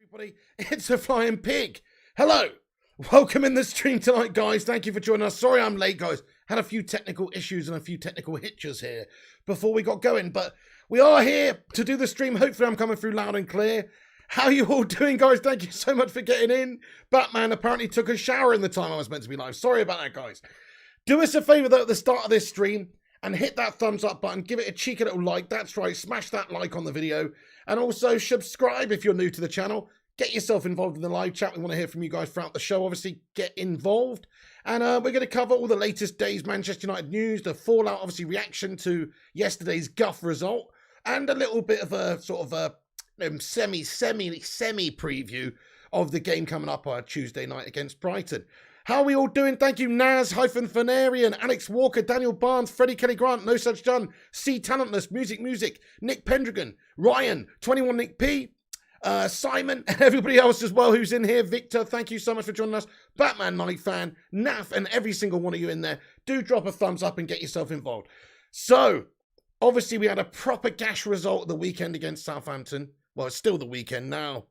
Everybody, it's a flying pig. Hello, welcome in the stream tonight, guys. Thank you for joining us. Sorry I'm late, guys. Had a few technical issues and a few technical hitches here before we got going, but we are here to do the stream. Hopefully I'm coming through loud and clear. How are you all doing, guys? Thank you so much for getting in. Batman apparently took a shower in the time I was meant to be live. Sorry about that, guys. Do us a favor, though, at the start of this stream and hit that thumbs up button. Give it a cheeky little like. That's right. Smash that like on the video. And also subscribe if you're new to the channel. Get yourself involved in the live chat. We want to hear from you guys throughout the show. Obviously, get involved. And we're going to cover all the latest days Manchester United news, the fallout, obviously, reaction to yesterday's guff result, and a little bit of a sort of a semi preview of the game coming up on Tuesday night against Brighton. How are we all doing? Thank you, Naz-Fanarian, Alex Walker, Daniel Barnes, Freddie Kelly Grant, No Such Done, C Talentless, Music, Nick Pendragon, Ryan, 21 Nick P, Simon, and everybody else as well who's in here. Victor, thank you so much for joining us. Batman Night Fan, Naf, and every single one of you in there. Do drop a thumbs up and get yourself involved. So, obviously we had a proper gash result at the weekend against Southampton. Well, it's still the weekend now,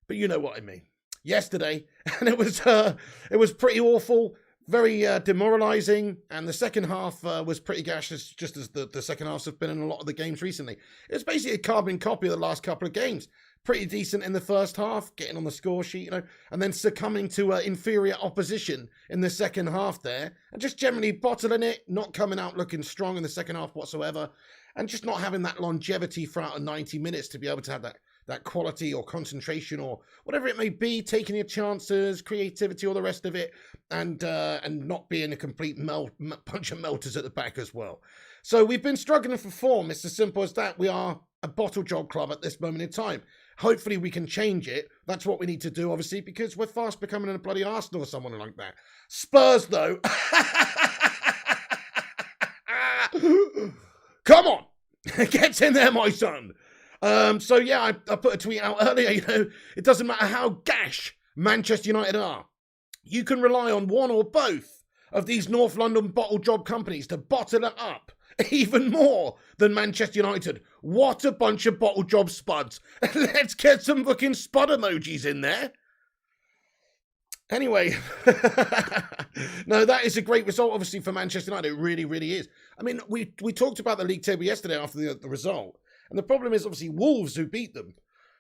but you know what I mean. Yesterday, and it was pretty awful, very demoralising, and the second half was pretty gaseous, just as the second halves have been in a lot of the games recently. It was basically a carbon copy of the last couple of games. Pretty decent in the first half, getting on the score sheet, you know, and then succumbing to inferior opposition in the second half there, and just generally bottling it, not coming out looking strong in the second half whatsoever, and just not having that longevity throughout 90 minutes to be able to have that quality or concentration or whatever it may be, taking your chances, creativity, all the rest of it, and not being a complete bunch of melters at the back as well. So we've been struggling for form. It's as simple as that. We are a bottle job club at this moment in time. Hopefully we can change it. That's what we need to do, obviously, because we're fast becoming a bloody Arsenal or someone like that. Spurs, though. Come on. Get in there, my son. So yeah, I put a tweet out earlier, you know, it doesn't matter how gash Manchester United are. You can rely on one or both of these North London bottle job companies to bottle it up even more than Manchester United. What a bunch of bottle job spuds. Let's get some fucking spud emojis in there. Anyway, no, that is a great result, obviously, for Manchester United. It really, really is. I mean, we talked about the league table yesterday after the result. And the problem is, obviously, Wolves who beat them.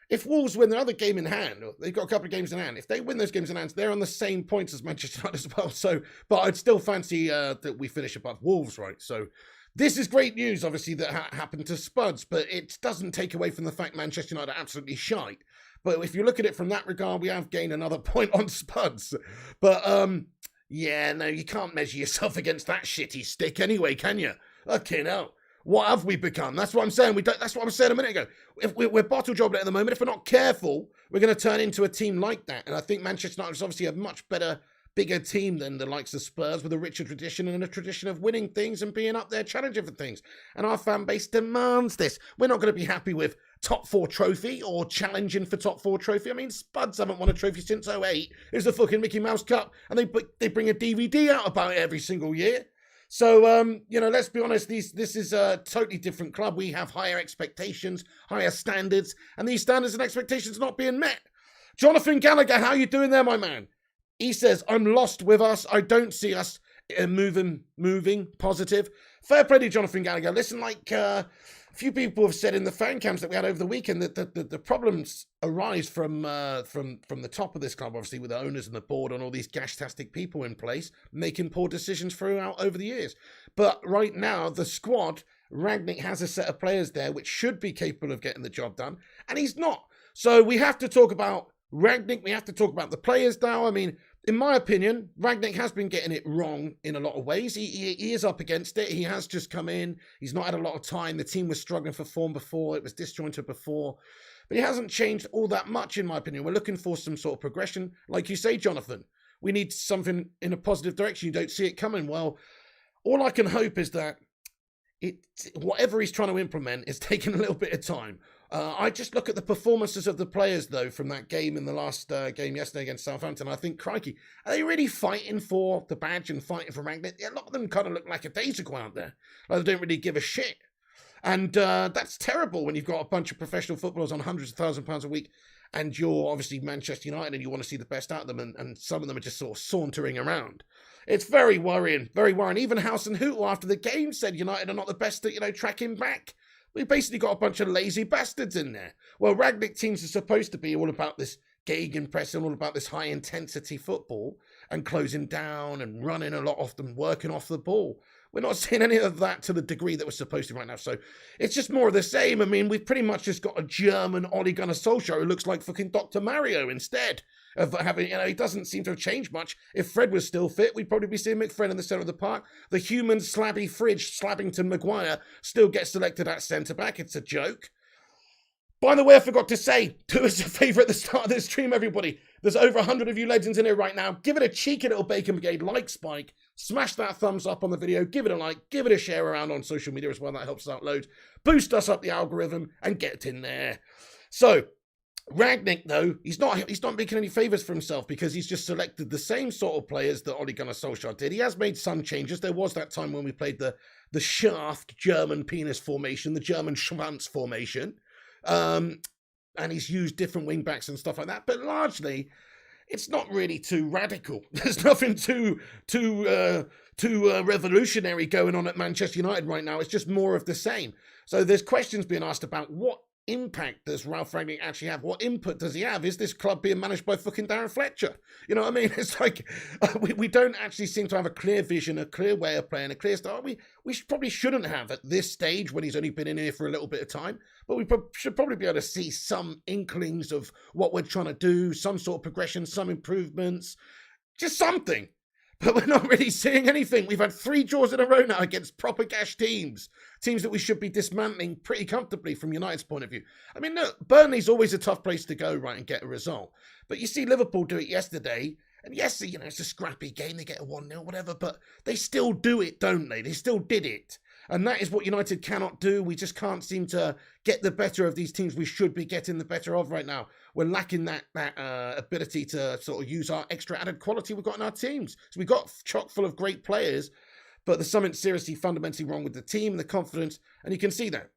If Wolves win their other game in hand, they've got a couple of games in hand. If they win those games in hand, they're on the same points as Manchester United as well. So, but I'd still fancy that we finish above Wolves, right? So this is great news, obviously, that happened to Spuds. But it doesn't take away from the fact Manchester United are absolutely shite. But if you look at it from that regard, we have gained another point on Spuds. But, yeah, no, you can't measure yourself against that shitty stick anyway, can you? Fucking hell. What have we become? That's what I'm saying. That's what I was saying a minute ago. If we're bottle jobbing at the moment, if we're not careful, we're going to turn into a team like that. And I think Manchester United is obviously a much better, bigger team than the likes of Spurs, with a richer tradition and a tradition of winning things and being up there challenging for things. And our fan base demands this. We're not going to be happy with top 4 trophy or challenging for top 4 trophy. I mean, Spuds haven't won a trophy since 2008. It was the fucking Mickey Mouse Cup, and they bring a DVD out about it every single year. So, you know, let's be honest, this is a totally different club. We have higher expectations, higher standards, and these standards and expectations are not being met. Jonathan Gallagher, how you doing there, my man? He says, I'm lost with us. I don't see us moving, positive. Fair play to Jonathan Gallagher. Listen, like a few people have said in the fan cams that we had over the weekend that the problems arise from the top of this club, obviously, with the owners and the board and all these gash-tastic people in place making poor decisions throughout over the years. But right now, the squad, Rangnick has a set of players there which should be capable of getting the job done, and he's not. So we have to talk about Rangnick, we have to talk about the players now. I mean, in my opinion, Rangnick has been getting it wrong in a lot of ways. He is up against it. He has just come in. He's not had a lot of time. The team was struggling for form before. It was disjointed before. But he hasn't changed all that much, in my opinion. We're looking for some sort of progression. Like you say, Jonathan, we need something in a positive direction. You don't see it coming. Well, all I can hope is that whatever he's trying to implement is taking a little bit of time. I just look at the performances of the players, though, from that game in the last game yesterday against Southampton. I think, crikey, are they really fighting for the badge and fighting for Rangnick? A lot of them kind of look like a daisical out there. Like they don't really give a shit. And that's terrible when you've got a bunch of professional footballers on hundreds of thousands of pounds a week, and you're obviously Manchester United and you want to see the best out of them, and some of them are just sort of sauntering around. It's very worrying, very worrying. Even House and Hootle after the game said United are not the best at, tracking back. We basically got a bunch of lazy bastards in there. Well, Rangnick teams are supposed to be all about this gegenpressing, all about this high-intensity football and closing down and running a lot, often working off the ball. We're not seeing any of that to the degree that we're supposed to right now. So it's just more of the same. I mean, we've pretty much just got a German Ole Gunnar Solskjaer who looks like fucking Dr. Mario instead of having, he doesn't seem to have changed much. If Fred was still fit, we'd probably be seeing McFred in the centre of the park. The human slabby fridge, Slabbington Maguire, still gets selected at centre-back. It's a joke. By the way, I forgot to say, do us a favour at the start of this stream, everybody. There's over 100 of you legends in here right now. Give it a cheeky little Bacon Brigade like spike. Smash that thumbs up on the video. Give it a like. Give it a share around on social media as well. That helps us out loads. Boost us up the algorithm and get in there. So, Rangnick, though, he's not making any favours for himself because he's just selected the same sort of players that Ole Gunnar Solskjaer did. He has made some changes. There was that time when we played the shaft German penis formation, the German Schwanz formation. And he's used different wing backs and stuff like that. But largely, it's not really too radical. There's nothing too revolutionary going on at Manchester United right now. It's just more of the same. So there's questions being asked about what impact does Ralph Rangnick actually have? What input does he have? Is this club being managed by fucking Darren Fletcher? You know what I mean? It's like we don't actually seem to have a clear vision, a clear way of playing, a clear style. We probably shouldn't have at this stage when he's only been in here for a little bit of time. But we should probably be able to see some inklings of what we're trying to do, some sort of progression, some improvements, just something. But we're not really seeing anything. We've had 3 draws in a row now against proper gash teams that we should be dismantling pretty comfortably from United's point of view. I mean, look, Burnley's always a tough place to go, right, and get a result. But you see Liverpool do it yesterday, and yes, it's a scrappy game. They get a 1-0, whatever, but they still do it, don't they? They still did it. And that is what United cannot do. We just can't seem to get the better of these teams we should be getting the better of right now. We're lacking that ability to sort of use our extra added quality we've got in our teams. So we've got chock full of great players, but there's something seriously fundamentally wrong with the team and the confidence, and you can see that.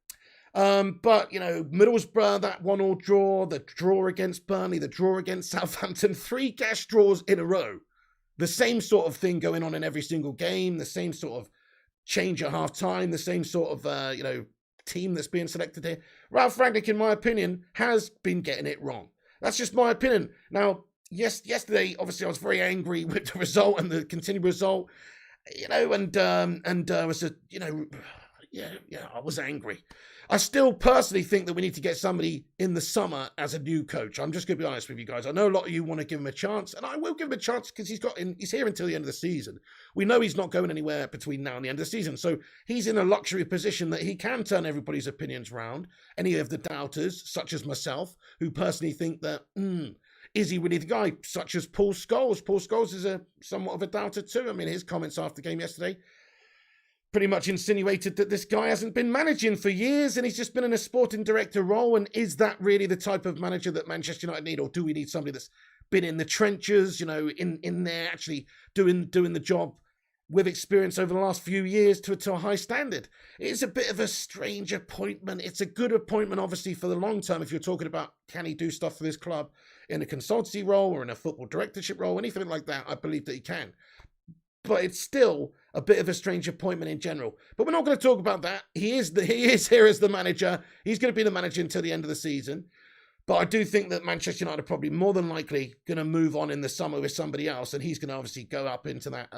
But, Middlesbrough, that 1-1 draw, the draw against Burnley, the draw against Southampton, 3 gash draws in a row. The same sort of thing going on in every single game, the same sort of change at half time, the same sort of, team that's being selected here. Ralph Rangnick, in my opinion, has been getting it wrong. That's just my opinion. Now, yesterday, obviously, I was very angry with the result and the continued result, I was angry. I still personally think that we need to get somebody in the summer as a new coach. I'm just going to be honest with you guys. I know a lot of you want to give him a chance, and I will give him a chance because he's here until the end of the season. We know he's not going anywhere between now and the end of the season, so he's in a luxury position that he can turn everybody's opinions round. Any of the doubters, such as myself, who personally think that, is he really the guy? Such as Paul Scholes. Paul Scholes is somewhat of a doubter too. I mean, his comments after the game yesterday pretty much insinuated that this guy hasn't been managing for years and he's just been in a sporting director role. And is that really the type of manager that Manchester United need? Or do we need somebody that's been in the trenches, in there actually doing the job with experience over the last few years to a high standard? It's a bit of a strange appointment. It's a good appointment, obviously, for the long term. If you're talking about, can he do stuff for this club in a consultancy role or in a football directorship role, anything like that, I believe that he can. But it's still a bit of a strange appointment in general. But we're not going to talk about that. He is here as the manager. He's going to be the manager until the end of the season. But I do think that Manchester United are probably more than likely going to move on in the summer with somebody else, and he's going to obviously go up into that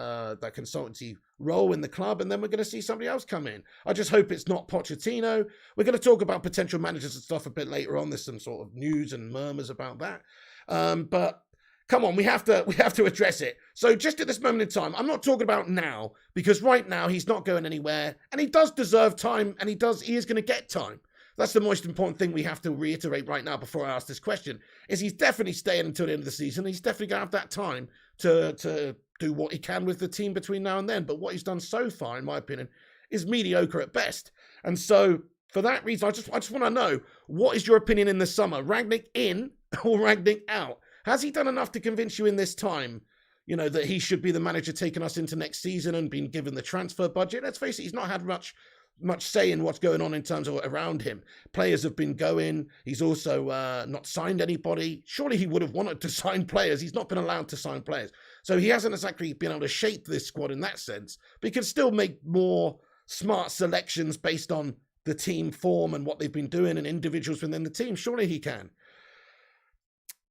consultancy role in the club, and then we're going to see somebody else come in. I just hope it's not Pochettino. We're going to talk about potential managers and stuff a bit later on. There's some sort of news and murmurs about that. But come on, we have to address it. So just at this moment in time, I'm not talking about now, because right now he's not going anywhere, and he does deserve time, and he is going to get time. That's the most important thing we have to reiterate right now before I ask this question, is he's definitely staying until the end of the season. He's definitely going to have that time to do what he can with the team between now and then. But what he's done so far, in my opinion, is mediocre at best. And so for that reason, I just want to know, what is your opinion in the summer? Rangnick in or Rangnick out? Has he done enough to convince you in this time, that he should be the manager taking us into next season and being given the transfer budget? Let's face it, he's not had much much say in what's going on in terms of around him. Players have been going. He's also not signed anybody. Surely he would have wanted to sign players. He's not been allowed to sign players. So he hasn't exactly been able to shape this squad in that sense. But he can still make more smart selections based on the team form and what they've been doing and individuals within the team. Surely he can.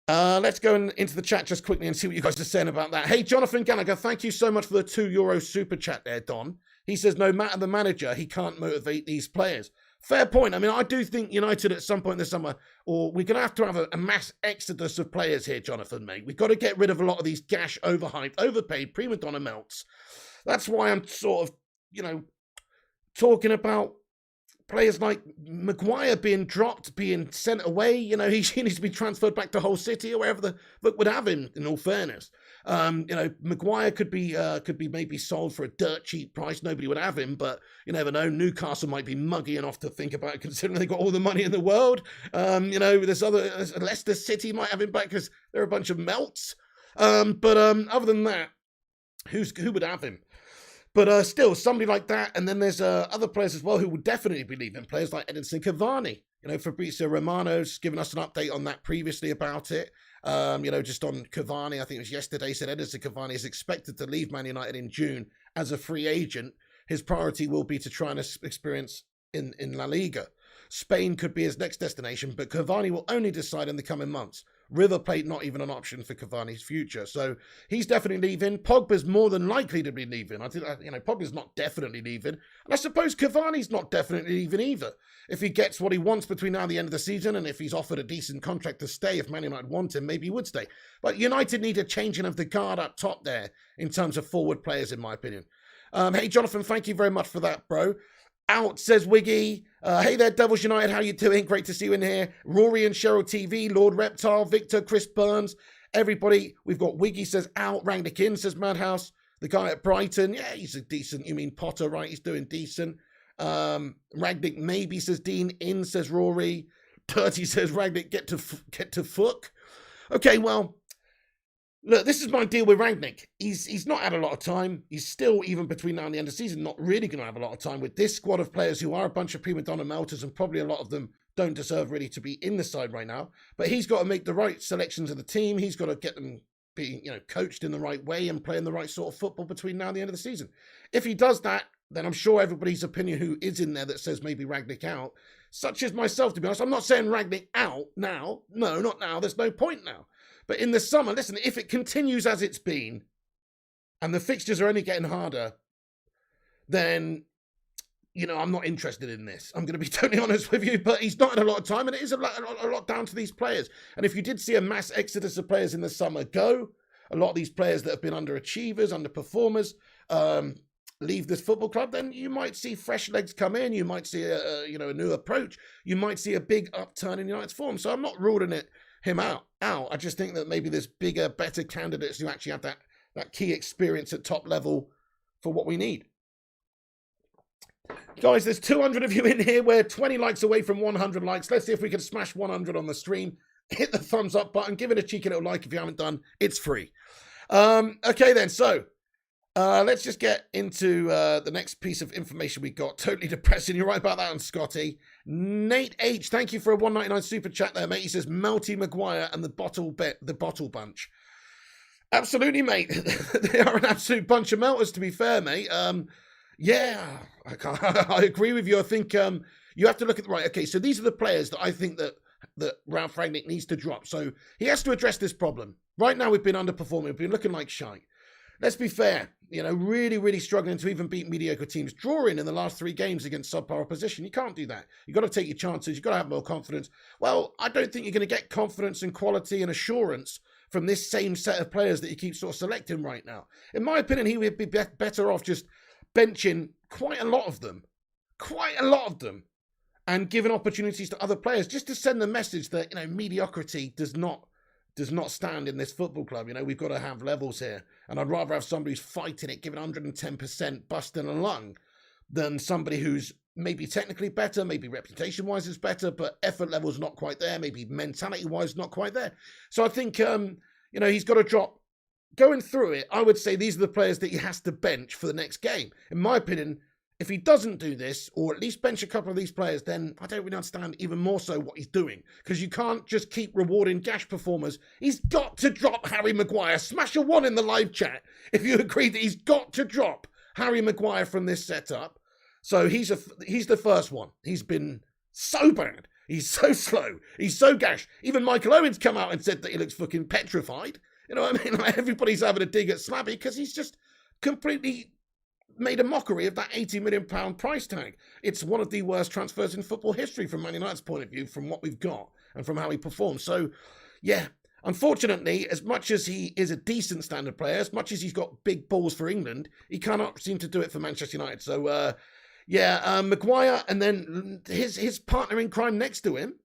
Let's go into the chat just quickly and see what you guys are saying about that. Hey, Jonathan Gallagher, thank you so much for the €2 super chat there, Don. He says, no matter the manager, he can't motivate these players. Fair point. I mean, I do think United at some point this summer, or we're going to have a mass exodus of players here, Jonathan, mate. We've got to get rid of a lot of these gash, overhyped, overpaid, prima donna melts. That's why I'm sort of, talking about players like Maguire being dropped, being sent away. He needs to be transferred back to Hull City or wherever the book would have him, in all fairness. Maguire could be maybe sold for a dirt cheap price. Nobody would have him, but you never know. Newcastle might be muggy enough to think about it, considering they've got all the money in the world. There's Leicester City might have him back because they're a bunch of melts. But other than that, who would have him? But still, somebody like that. And then there's other players as well who would definitely be leaving. Players like Edinson Cavani. Fabrizio Romano's given us an update on that previously about it. Just on Cavani, I think it was yesterday, said Edinson Cavani is expected to leave Man United in June as a free agent. His priority will be to try and experience in La Liga. Spain could be his next destination, but Cavani will only decide in the coming months. River Plate not even an option for Cavani's future. So he's definitely leaving. Pogba's more than likely to be leaving. I think, Pogba's not definitely leaving. And I suppose Cavani's not definitely leaving either. If he gets what he wants between now and the end of the season, and if he's offered a decent contract to stay, if Man United want him, maybe he would stay. But United need a changing of the guard up top there in terms of forward players, in my opinion. Hey, Jonathan, thank you very much for that, bro. Out, says Wiggy. Hey there, Devils United. How you doing? Great to see you in here. Rory and Cheryl TV, Lord Reptile, Victor, Chris Burns, everybody. We've got Wiggy says out. Rangnick in, says Madhouse. The guy at Brighton. Yeah, he's a decent. You mean Potter, right? He's doing decent. Rangnick maybe, says Dean. In, says Rory. Dirty says Rangnick get to Fook. Okay, well, look, this is my deal with Rangnick. He's not had a lot of time. He's still, even between now and the end of the season, not really going to have a lot of time with this squad of players who are a bunch of prima donna melters, and probably a lot of them don't deserve really to be in the side right now. But he's got to make the right selections of the team. He's got to get them being, coached in the right way and playing the right sort of football between now and the end of the season. If he does that, then I'm sure everybody's opinion who is in there that says maybe Rangnick out, such as myself, to be honest. I'm not saying Rangnick out now. No, not now. There's no point now. But in the summer, listen, if it continues as it's been, and the fixtures are only getting harder, then, I'm not interested in this. I'm going to be totally honest with you, but he's not had a lot of time, and it is a lot down to these players. And if you did see a mass exodus of players in the summer go, a lot of these players that have been underachievers, underperformers, leave this football club, then you might see fresh legs come in. You might see a new approach. You might see a big upturn in United's form. So I'm not ruling him out. I just think that maybe there's bigger, better candidates who actually have that key experience at top level for what we need. Guys, there's 200 of you in here. We're 20 likes away from 100 likes. Let's see if we can smash 100 on the stream. Hit the thumbs up button. Give it a cheeky little like if you haven't done. It's free. Okay then, so let's just get into the next piece of information we got. Totally depressing. You're right about that one, Scotty. Nate H, thank you for a $1.99 super chat there, mate. He says Melty, Maguire, and the bottle bunch. Absolutely, mate. They are an absolute bunch of melters, to be fair, mate. Yeah, I agree with you. I think you have to look at the right. Okay, so these are the players that I think that Ralph Rangnick needs to drop. So he has to address this problem. Right now, we've been underperforming. We've been looking like shite. Let's be fair, really, really struggling to even beat mediocre teams. Drawing in the last 3 games against subpar opposition. You can't do that. You've got to take your chances. You've got to have more confidence. Well, I don't think you're going to get confidence and quality and assurance from this same set of players that you keep sort of selecting right now. In my opinion, he would be better off just benching quite a lot of them, and giving opportunities to other players just to send the message that, mediocrity does not stand in this football club. We've got to have levels here. And I'd rather have somebody who's fighting it, giving 110%, busting a lung, than somebody who's maybe technically better, maybe reputation-wise is better, but effort level's not quite there, maybe mentality-wise not quite there. So I think, he's got to drop. Going through it, I would say these are the players that he has to bench for the next game. In my opinion, if he doesn't do this, or at least bench a couple of these players, then I don't really understand even more so what he's doing. Because you can't just keep rewarding gash performers. He's got to drop Harry Maguire. Smash a 1 in the live chat if you agree that he's got to drop Harry Maguire from this setup. So he's the first one. He's been so bad. He's so slow. He's so gash. Even Michael Owen's come out and said that he looks fucking petrified. You know what I mean? Like, everybody's having a dig at Slabby because he's just completely made a mockery of that £80 million price tag. It's one of the worst transfers in football history from Man United's point of view, from what we've got and from how he performs. So, yeah, unfortunately, as much as he is a decent standard player, as much as he's got big balls for England, he cannot seem to do it for Manchester United. So, Maguire, and then his partner in crime next to him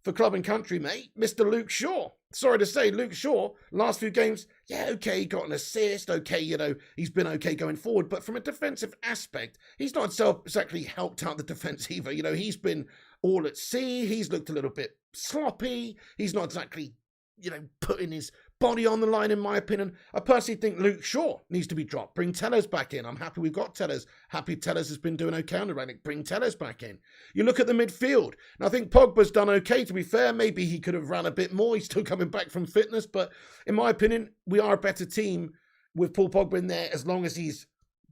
for club and country, mate, Mr. Luke Shaw. Sorry to say, Luke Shaw, last few games, yeah, okay, he got an assist, okay, you know, he's been okay going forward, but from a defensive aspect, he's not exactly helped out the defence either. You know, he's been all at sea, he's looked a little bit sloppy, he's not exactly, you know, putting his body on the line, in my opinion. I personally think Luke Shaw needs to be dropped. Bring Tellers back in. I'm happy we've got Tellers. Happy Tellers has been doing okay under Rangnick. Bring Tellers back in. You look at the midfield. And I think Pogba's done okay, to be fair. Maybe he could have ran a bit more. He's still coming back from fitness. But in my opinion, we are a better team with Paul Pogba in there, as long as he's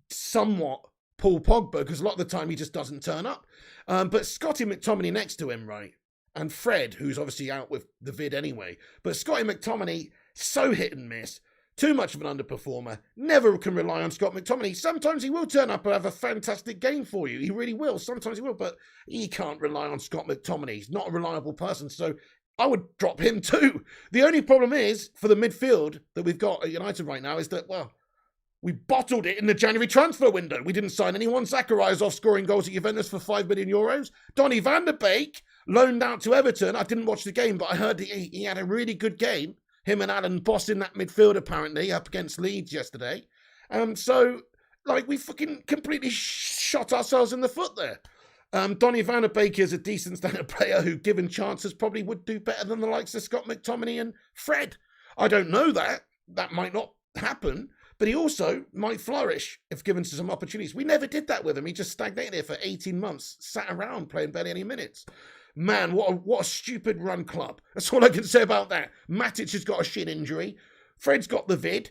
somewhat Paul Pogba, because a lot of the time he just doesn't turn up. But Scotty McTominay next to him, right? And Fred, who's obviously out with the vid anyway. But Scotty McTominay, so hit and miss, too much of an underperformer, never can rely on Scott McTominay. Sometimes he will turn up and have a fantastic game for you. He really will. Sometimes he will, but he can't rely on Scott McTominay. He's not a reliable person, so I would drop him too. The only problem is, for the midfield that we've got at United right now, is that, well, we bottled it in the January transfer window. We didn't sign anyone. Zachariah's off scoring goals at Juventus for €5 million. Donny van der Beek loaned out to Everton. I didn't watch the game, but I heard he had a really good game. Him and Alan bossing that midfield, apparently, up against Leeds yesterday. So, like, we fucking completely shot ourselves in the foot there. Donny van der Beek is a decent standard player who, given chances, probably would do better than the likes of Scott McTominay and Fred. I don't know that. That might not happen. But he also might flourish if given some opportunities. We never did that with him. He just stagnated here for 18 months, sat around playing barely any minutes. Man, what a stupid run club. That's all I can say about that. Matic has got a shin injury. Fred's got the vid.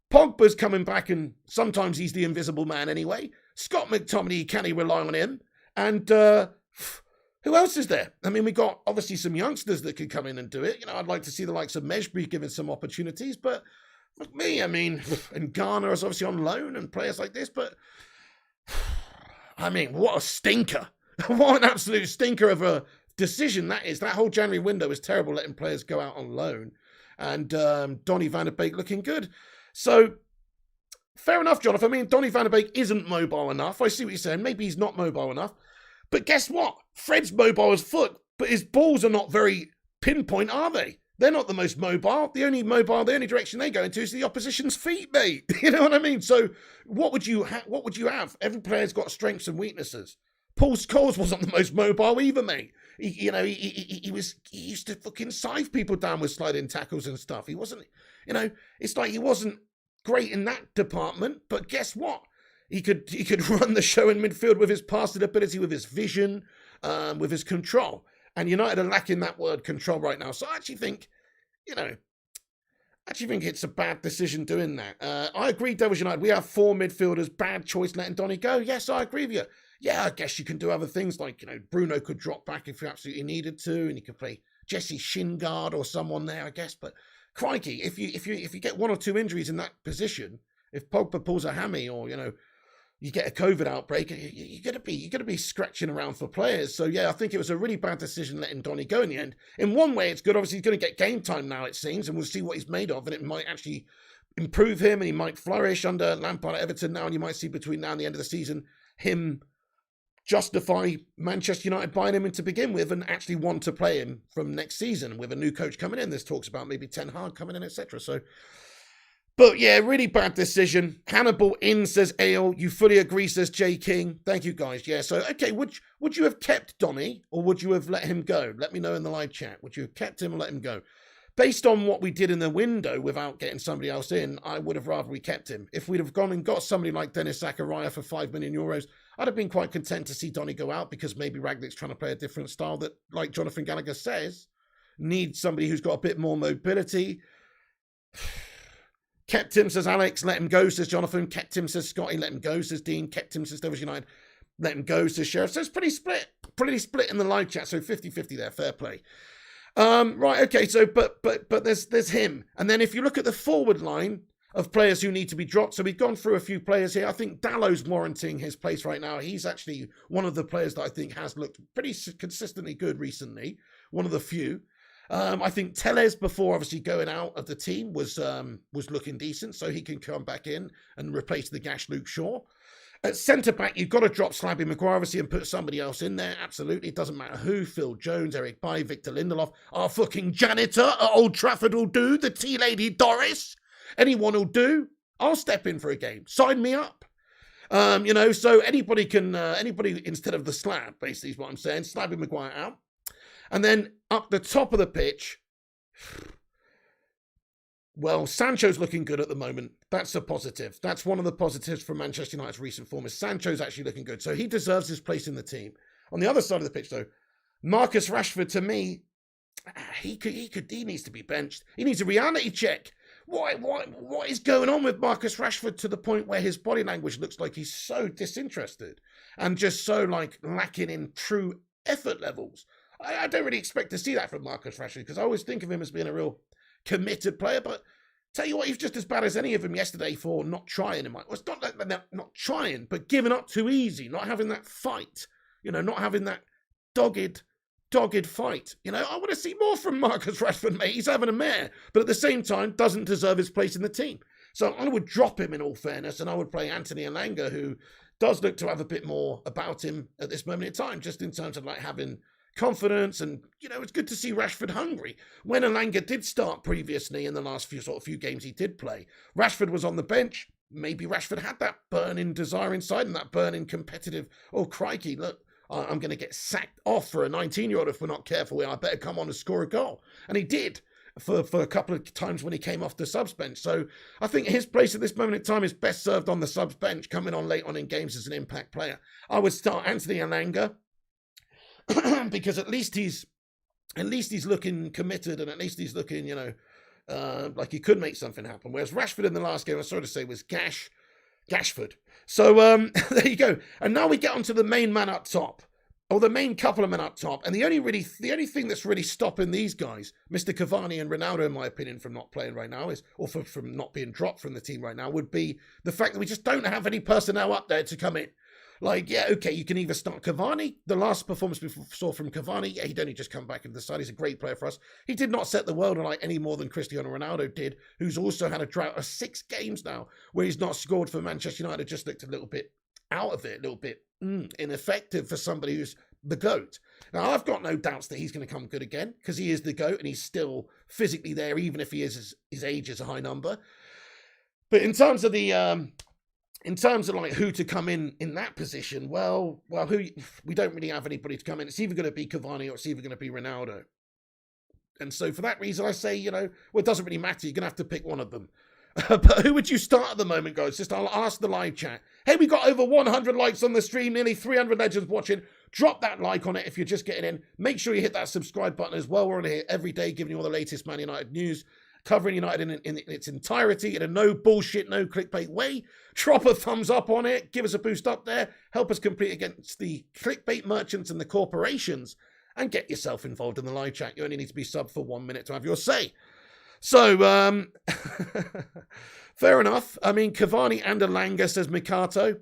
Pogba's coming back, and sometimes he's the invisible man anyway. Scott McTominay, can he rely on him? And who else is there? I mean, we got obviously some youngsters that could come in and do it. You know, I'd like to see the likes of Mejbri given some opportunities, but look, me, I mean, and Garner is obviously on loan and players like this, but I mean, what a stinker. What an absolute stinker of a decision that is. That whole January window was terrible, letting players go out on loan. And Donny van der Beek looking good. So, fair enough, Jonathan. I mean, Donny van der Beek isn't mobile enough. I see what you're saying. Maybe he's not mobile enough. But guess what? Fred's mobile as foot, but his balls are not very pinpoint, are they? They're not the most mobile. The only direction they go into is the opposition's feet, mate. You know what I mean? So what would you have? Every player's got strengths and weaknesses. Paul Scholes wasn't the most mobile either, mate. He used to fucking scythe people down with sliding tackles and stuff. He wasn't, you know, it's like he wasn't great in that department. But guess what? He could run the show in midfield with his passing ability, with his vision, with his control. And United are lacking that word control right now. So I actually think, it's a bad decision doing that. I agree, Devils United. We have 4 midfielders. Bad choice letting Donny go. Yes, I agree with you. Yeah, I guess you can do other things like, Bruno could drop back if you absolutely needed to, and you could play Jesse Shingard or someone there, I guess. But crikey, if you get 1 or 2 injuries in that position, if Pogba pulls a hammy or, you get a COVID outbreak, you're gonna be scratching around for players. So yeah, I think it was a really bad decision letting Donny go in the end. In one way, it's good. Obviously, he's going to get game time now, it seems, and we'll see what he's made of, and it might actually improve him, and he might flourish under Lampard at Everton now, and you might see between now and the end of the season him justify Manchester United buying him in to begin with and actually want to play him from next season with a new coach coming in. There's talks about maybe Ten Hag coming in, etc. So. But yeah, really bad decision. Hannibal in, says Ale. You fully agree, says J King. Thank you, guys. Yeah, so, okay, would you have kept Donny or would you have let him go? Let me know in the live chat. Would you have kept him or let him go? based on what we did in the window without getting somebody else in, I would have rather we kept him. If we'd have gone and got somebody like Dennis Zakaria for €5 million, I'd have been quite content to see Donny go out, because maybe Rangnick's trying to play a different style that, like Jonathan Gallagher says, needs somebody who's got a bit more mobility. Kept him, says Alex. Let him go, says Jonathan. Kept him, says Scotty. Let him go, says Dean. Kept him, says Devils United. Let him go, says Sheriff. So it's pretty split in the live chat. So 50-50 there, fair play. Right, okay, so but there's him. And then if you look at the forward line of players who need to be dropped, so we've gone through a few players here. I think Dallow's warranting his place right now. He's actually one of the players that I think has looked pretty consistently good recently. One of the few. I think Tellez, before obviously going out of the team, was looking decent, so he can come back in and replace the gash Luke Shaw. At centre-back, you've got to drop Slabby Maguire, obviously, and put somebody else in there. Absolutely. It doesn't matter who. Phil Jones, Eric Bailly, Victor Lindelof. Our fucking janitor at Old Trafford will do. The tea lady Doris. Anyone will do. I'll step in for a game. Sign me up. So anybody can, anybody instead of the slab, basically, is what I'm saying. Slabby Maguire out. And then up the top of the pitch, well, Sancho's looking good at the moment. That's a positive. That's one of the positives from Manchester United's recent form, is Sancho's actually looking good. So he deserves his place in the team. On the other side of the pitch, though, Marcus Rashford, to me, he needs to be benched. He needs a reality check. What is going on with Marcus Rashford to the point where his body language looks like he's so disinterested and just so lacking in true effort levels? I don't really expect to see that from Marcus Rashford, because I always think of him as being a real committed player, but tell you what, he's just as bad as any of them yesterday for not trying. Well, it's not like they're not trying, but giving up too easy, not having that fight, not having that dogged fight. I want to see more from Marcus Rashford, mate. He's having a mare, but at the same time, doesn't deserve his place in the team. So I would drop him in all fairness, and I would play Anthony Elanga, who does look to have a bit more about him at this moment in time, just in terms of having confidence, and it's good to see Rashford hungry. When Elanga did start previously in the last few games he did play, Rashford was on the bench. Maybe Rashford had that burning desire inside and that burning competitive, oh crikey, look, I'm going to get sacked off for a 19-year-old if we're not careful. I better come on and score a goal. And he did for a couple of times when he came off the subs bench. So I think his place at this moment in time is best served on the subs bench, coming on late on in games as an impact player. I would start Anthony Elanga, because at least he's looking committed, and at least he's looking, like he could make something happen. Whereas Rashford in the last game, I sort of say, was Gashford. So there you go. And now we get onto the main man up top, or the main couple of men up top. And the only thing that's really stopping these guys, Mr. Cavani and Ronaldo, in my opinion, from not playing right now, from not being dropped from the team right now, would be the fact that we just don't have any personnel up there to come in. You can either start Cavani. The last performance we saw from Cavani, he'd only just come back into the side. He's a great player for us. He did not set the world alight any more than Cristiano Ronaldo did, who's also had a drought of 6 games now where he's not scored for Manchester United. Just looked a little bit out of it, a little bit ineffective for somebody who's the GOAT. Now, I've got no doubts that he's going to come good again, because he is the GOAT and he's still physically there, even if his age is a high number. But in terms of who to come in that position, we don't really have anybody to come in. It's either going to be Cavani or it's either going to be Ronaldo. And so for that reason, I say, it doesn't really matter. You're going to have to pick one of them. But who would you start at the moment, guys? I'll ask the live chat. Hey, we got over 100 likes on the stream, nearly 300 legends watching. Drop that like on it if you're just getting in. Make sure you hit that subscribe button as well. We're on here every day giving you all the latest Man United news, covering United in its entirety in a no bullshit, no clickbait way. Drop a thumbs up on it. Give us a boost up there. Help us compete against the clickbait merchants and the corporations. And get yourself involved in the live chat. You only need to be subbed for 1 minute to have your say. So, fair enough. I mean, Cavani and Elanga, says Mikato.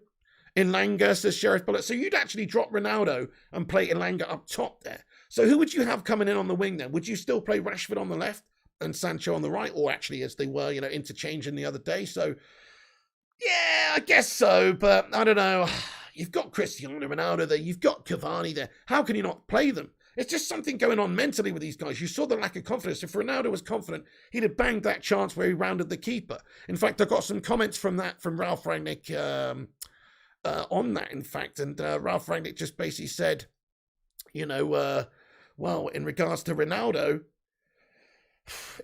Elanga, says Sheriff Bullet. So you'd actually drop Ronaldo and play Elanga up top there. So who would you have coming in on the wing then? Would you still play Rashford on the left and Sancho on the right? Or actually, as they were, interchanging the other day. So, yeah, I guess so. But I don't know. You've got Cristiano Ronaldo there. You've got Cavani there. How can you not play them? It's just something going on mentally with these guys. You saw the lack of confidence. If Ronaldo was confident, he'd have banged that chance where he rounded the keeper. In fact, I got some comments from Ralph Rangnick on that, in fact. And Ralph Rangnick just basically said, in regards to Ronaldo,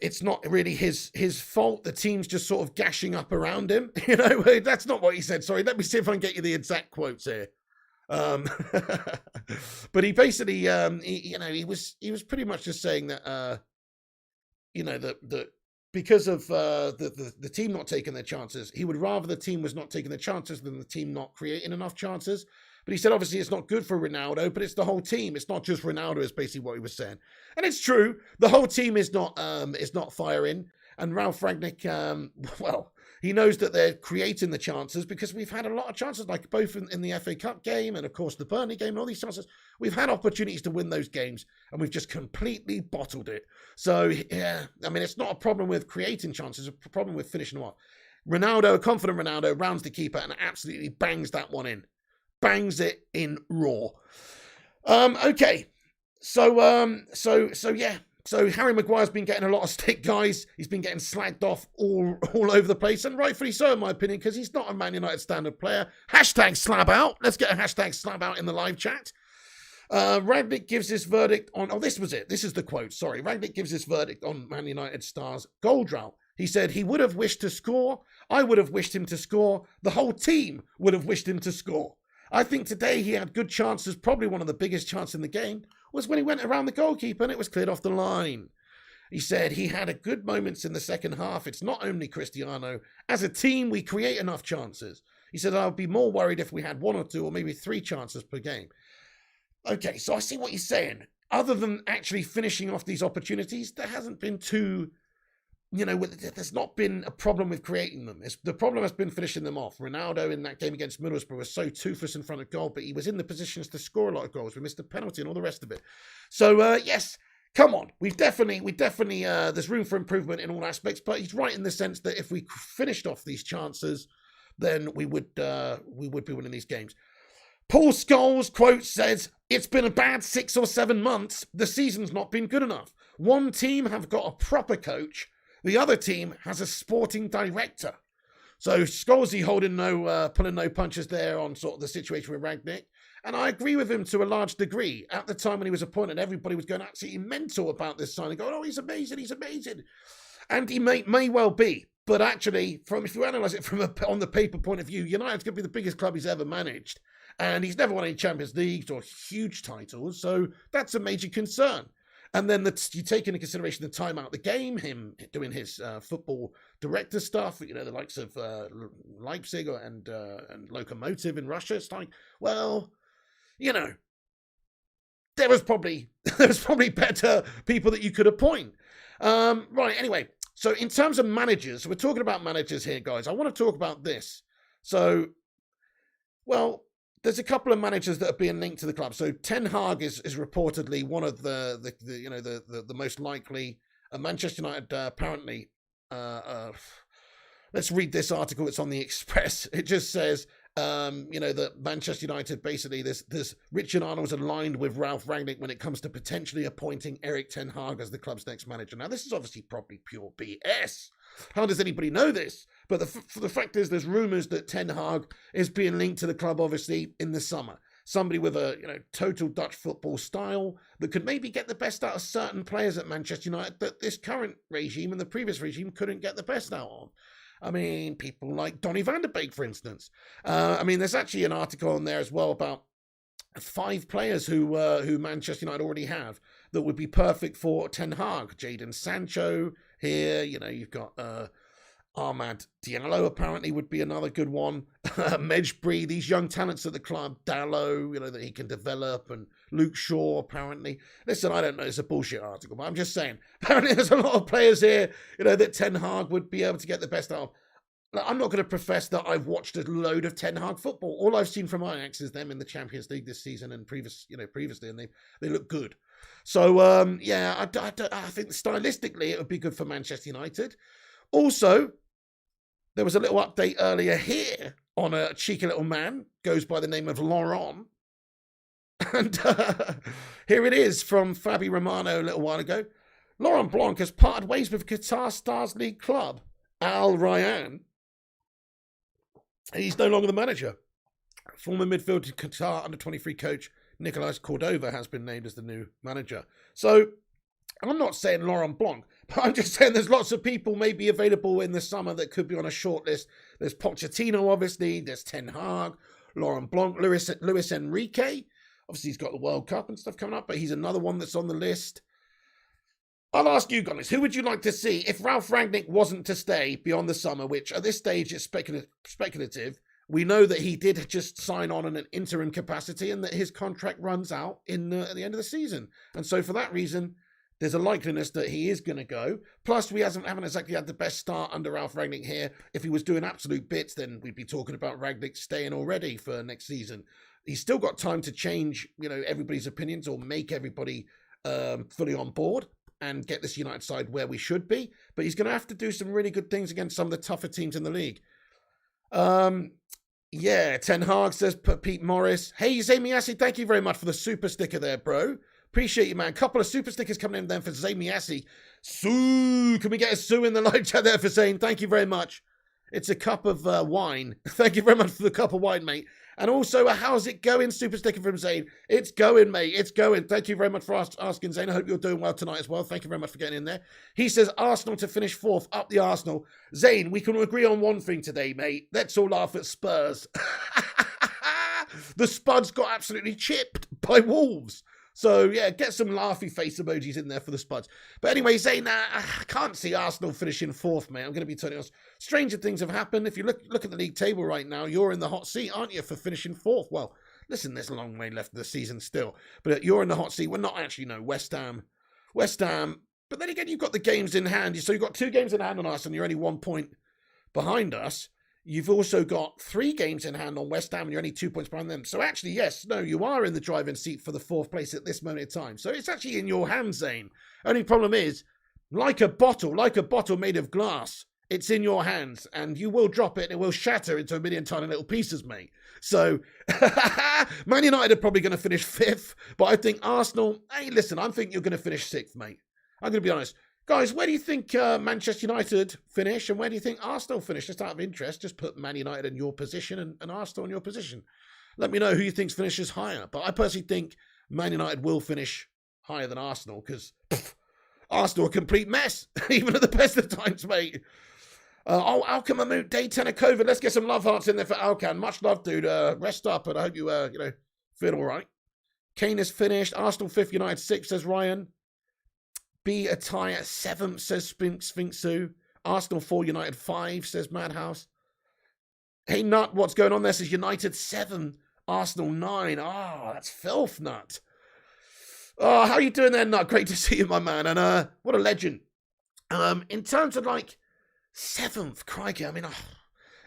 it's not really his fault. The team's just sort of gashing up around him. That's not what he said. Sorry, let me see if I can get you the exact quotes here. But he basically, he was pretty much just saying that, that because of the team not taking their chances, he would rather the team was not taking their chances than the team not creating enough chances. But he said, obviously, it's not good for Ronaldo, but it's the whole team. It's not just Ronaldo, is basically what he was saying. And it's true. The whole team is not firing. And Ralph Rangnick, he knows that they're creating the chances because we've had a lot of chances, like both in the FA Cup game and, of course, the Burnley game and all these chances. We've had opportunities to win those games, and we've just completely bottled it. So, yeah, I mean, it's not a problem with creating chances. It's a problem with finishing them off. Confident Ronaldo, rounds the keeper and absolutely bangs that one in. Bangs it in raw. Okay. So yeah. So Harry Maguire's been getting a lot of stick, guys. He's been getting slagged off all over the place, and rightfully so, in my opinion, because he's not a Man United standard player. Hashtag slab out. Let's get a hashtag slab out in the live chat. Rangnick gives his verdict on... Oh, this was it. This is the quote. Sorry. Rangnick gives his verdict on Man United star's goal drought. He said he would have wished to score. I would have wished him to score. The whole team would have wished him to score. I think today he had good chances. Probably one of the biggest chances in the game was when he went around the goalkeeper and it was cleared off the line. He said he had a good moments in the second half. It's not only Cristiano. As a team, we create enough chances. He said, I would be more worried if we had one or two or maybe three chances per game. Okay, so I see what you're saying. Other than actually finishing off these opportunities, there hasn't been there's not been a problem with creating them. The problem has been finishing them off. Ronaldo in that game against Middlesbrough was so toothless in front of goal, but he was in the positions to score a lot of goals. We missed a penalty and all the rest of it. So, yes, come on. We definitely, there's room for improvement in all aspects, but he's right in the sense that if we finished off these chances, then we would be winning these games. Paul Scholes, quote, says, it's been a bad 6 or 7 months. The season's not been good enough. One team have got a proper coach. The other team has a sporting director. So Scholesy pulling no punches there on sort of the situation with Rangnick. And I agree with him to a large degree. At the time when he was appointed, everybody was going absolutely mental about this signing, going, oh, he's amazing. And he may well be. But actually, if you analyse it from on the paper point of view, United's going to be the biggest club he's ever managed. And he's never won any Champions Leagues or huge titles. So that's a major concern. And then you take into consideration the time out of the game, him doing his football director stuff, the likes of Leipzig and Lokomotiv in Russia. It's like, well, there was probably better people that you could appoint. Right, anyway. So in terms of managers, we're talking about managers here, guys. I want to talk about this. So, well, there's a couple of managers that are being linked to the club. So Ten Hag is reportedly one of the most likely. Manchester United apparently. Let's read this article. It's on the Express. It just says, that Manchester United basically this Richard Arnold's aligned with Ralph Rangnick when it comes to potentially appointing Erik Ten Hag as the club's next manager. Now this is obviously probably pure BS. How does anybody know this? But the fact is, there's rumours that Ten Hag is being linked to the club, obviously, in the summer. Somebody with a total Dutch football style that could maybe get the best out of certain players at Manchester United that this current regime and the previous regime couldn't get the best out of. I mean, people like Donny van der Beek, for instance. There's actually an article on there as well about 5 players who Manchester United already have that would be perfect for Ten Hag. Jadon Sancho here, you've got Ahmad Diallo apparently would be another good one. Mejbri, these young talents at the club, Dallo, that he can develop, and Luke Shaw apparently. Listen, I don't know, it's a bullshit article, but I'm just saying. Apparently there's a lot of players here, that Ten Hag would be able to get the best out of. I'm not going to profess that I've watched a load of Ten Hag football. All I've seen from Ajax is them in the Champions League this season and previously, and they look good. So, I think stylistically it would be good for Manchester United. Also, there was a little update earlier here on a cheeky little man, goes by the name of Laurent. And here it is from Fabi Romano a little while ago. Laurent Blanc has parted ways with Qatar Stars League club, Al Rayyan. He's no longer the manager. Former midfield Qatar under-23 coach Nicolas Cordova has been named as the new manager. So, I'm not saying Laurent Blanc, I'm just saying there's lots of people maybe available in the summer that could be on a short list. There's Pochettino, obviously. There's Ten Hag, Laurent Blanc, Luis Enrique. Obviously, he's got the World Cup and stuff coming up, but he's another one that's on the list. I'll ask you guys, who would you like to see if Ralf Rangnick wasn't to stay beyond the summer, which at this stage is speculative. We know that he did just sign on in an interim capacity and that his contract runs out at the end of the season. And so for that reason, there's a likeliness that he is going to go. Plus, we haven't exactly had the best start under Ralf Rangnick here. If he was doing absolute bits, then we'd be talking about Rangnick staying already for next season. He's still got time to change, everybody's opinions or make everybody fully on board and get this United side where we should be. But he's going to have to do some really good things against some of the tougher teams in the league. Ten Hag says Pete Morris. Hey, Zamiasi, thank you very much for the super sticker there, bro. Appreciate you, man. A couple of super stickers coming in then for Zamiasi. Sue, can we get a Sue in the live chat there for saying thank you very much? It's a cup of wine. Thank you very much for the cup of wine, mate. And also, how's it going? Super sticker from Zane. It's going, mate. It's going. Thank you very much for asking, Zane. I hope you're doing well tonight as well. Thank you very much for getting in there. He says, Arsenal to finish fourth. Up the Arsenal. Zane, we can agree on one thing today, mate. Let's all laugh at Spurs. The Spuds got absolutely chipped by Wolves. So, yeah, get some laughy face emojis in there for the Spuds. But anyway, Zane, I can't see Arsenal finishing fourth, mate. I'm going to be totally honest. Stranger things have happened. If you look at the league table right now, you're in the hot seat, aren't you, for finishing fourth? Well, listen, there's a long way left of the season still. But you're in the hot seat. We're not actually, West Ham. But then again, you've got the games in hand. So you've got 2 games in hand on us, and you're only 1 point behind us. You've also got 3 games in hand on West Ham and you're only 2 points behind them. So actually, you are in the driving seat for the 4th place at this moment in time. So it's actually in your hands, Zane. Only problem is, like a bottle made of glass, it's in your hands and you will drop it and it will shatter into a million tiny little pieces, mate. So, Man United are probably going to finish 5th, but I think Arsenal, hey, listen, I think you're going to finish 6th, mate. I'm going to be honest. Guys, where do you think Manchester United finish and where do you think Arsenal finish? Just out of interest, just put Man United in your position and Arsenal in your position. Let me know who you think finishes higher. But I personally think Man United will finish higher than Arsenal because Arsenal are a complete mess, even at the best of times, mate. Alkan Mahmood, day 10 of COVID. Let's get some love hearts in there for Alkan. Much love, dude. Rest up, and I hope you, feel all right. Kane is finished. Arsenal 5th, United 6th, says Ryan. Be a tie at 7th, says Sphinxu. Arsenal 4, United 5, says Madhouse. Hey, Nut, what's going on there? Says United 7, Arsenal 9. That's filth, Nut. Oh, how are you doing there, Nut? Great to see you, my man. And what a legend. In terms of, 7th, crikey, I mean,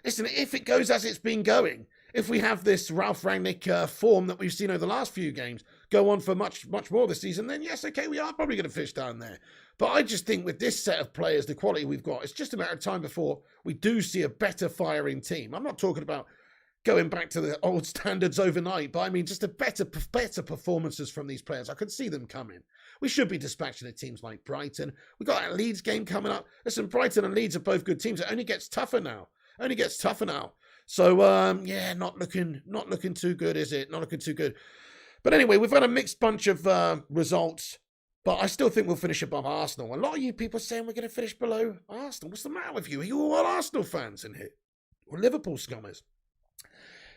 listen, if it goes as it's been going, if we have this Ralf Rangnick form that we've seen over the last few games go on for much, much more this season, then yes, okay, we are probably going to fish down there. But I just think with this set of players, the quality we've got, it's just a matter of time before we do see a better firing team. I'm not talking about going back to the old standards overnight, but I mean just a better performances from these players. I could see them coming. We should be dispatching at teams like Brighton. We've got that Leeds game coming up. Listen, Brighton and Leeds are both good teams. It only gets tougher now. So, not looking too good, is it? Not looking too good. But anyway, we've had a mixed bunch of results, but I still think we'll finish above Arsenal. A lot of you people are saying we're going to finish below Arsenal. What's the matter with you? Are you all Arsenal fans in here? Or Liverpool scummers?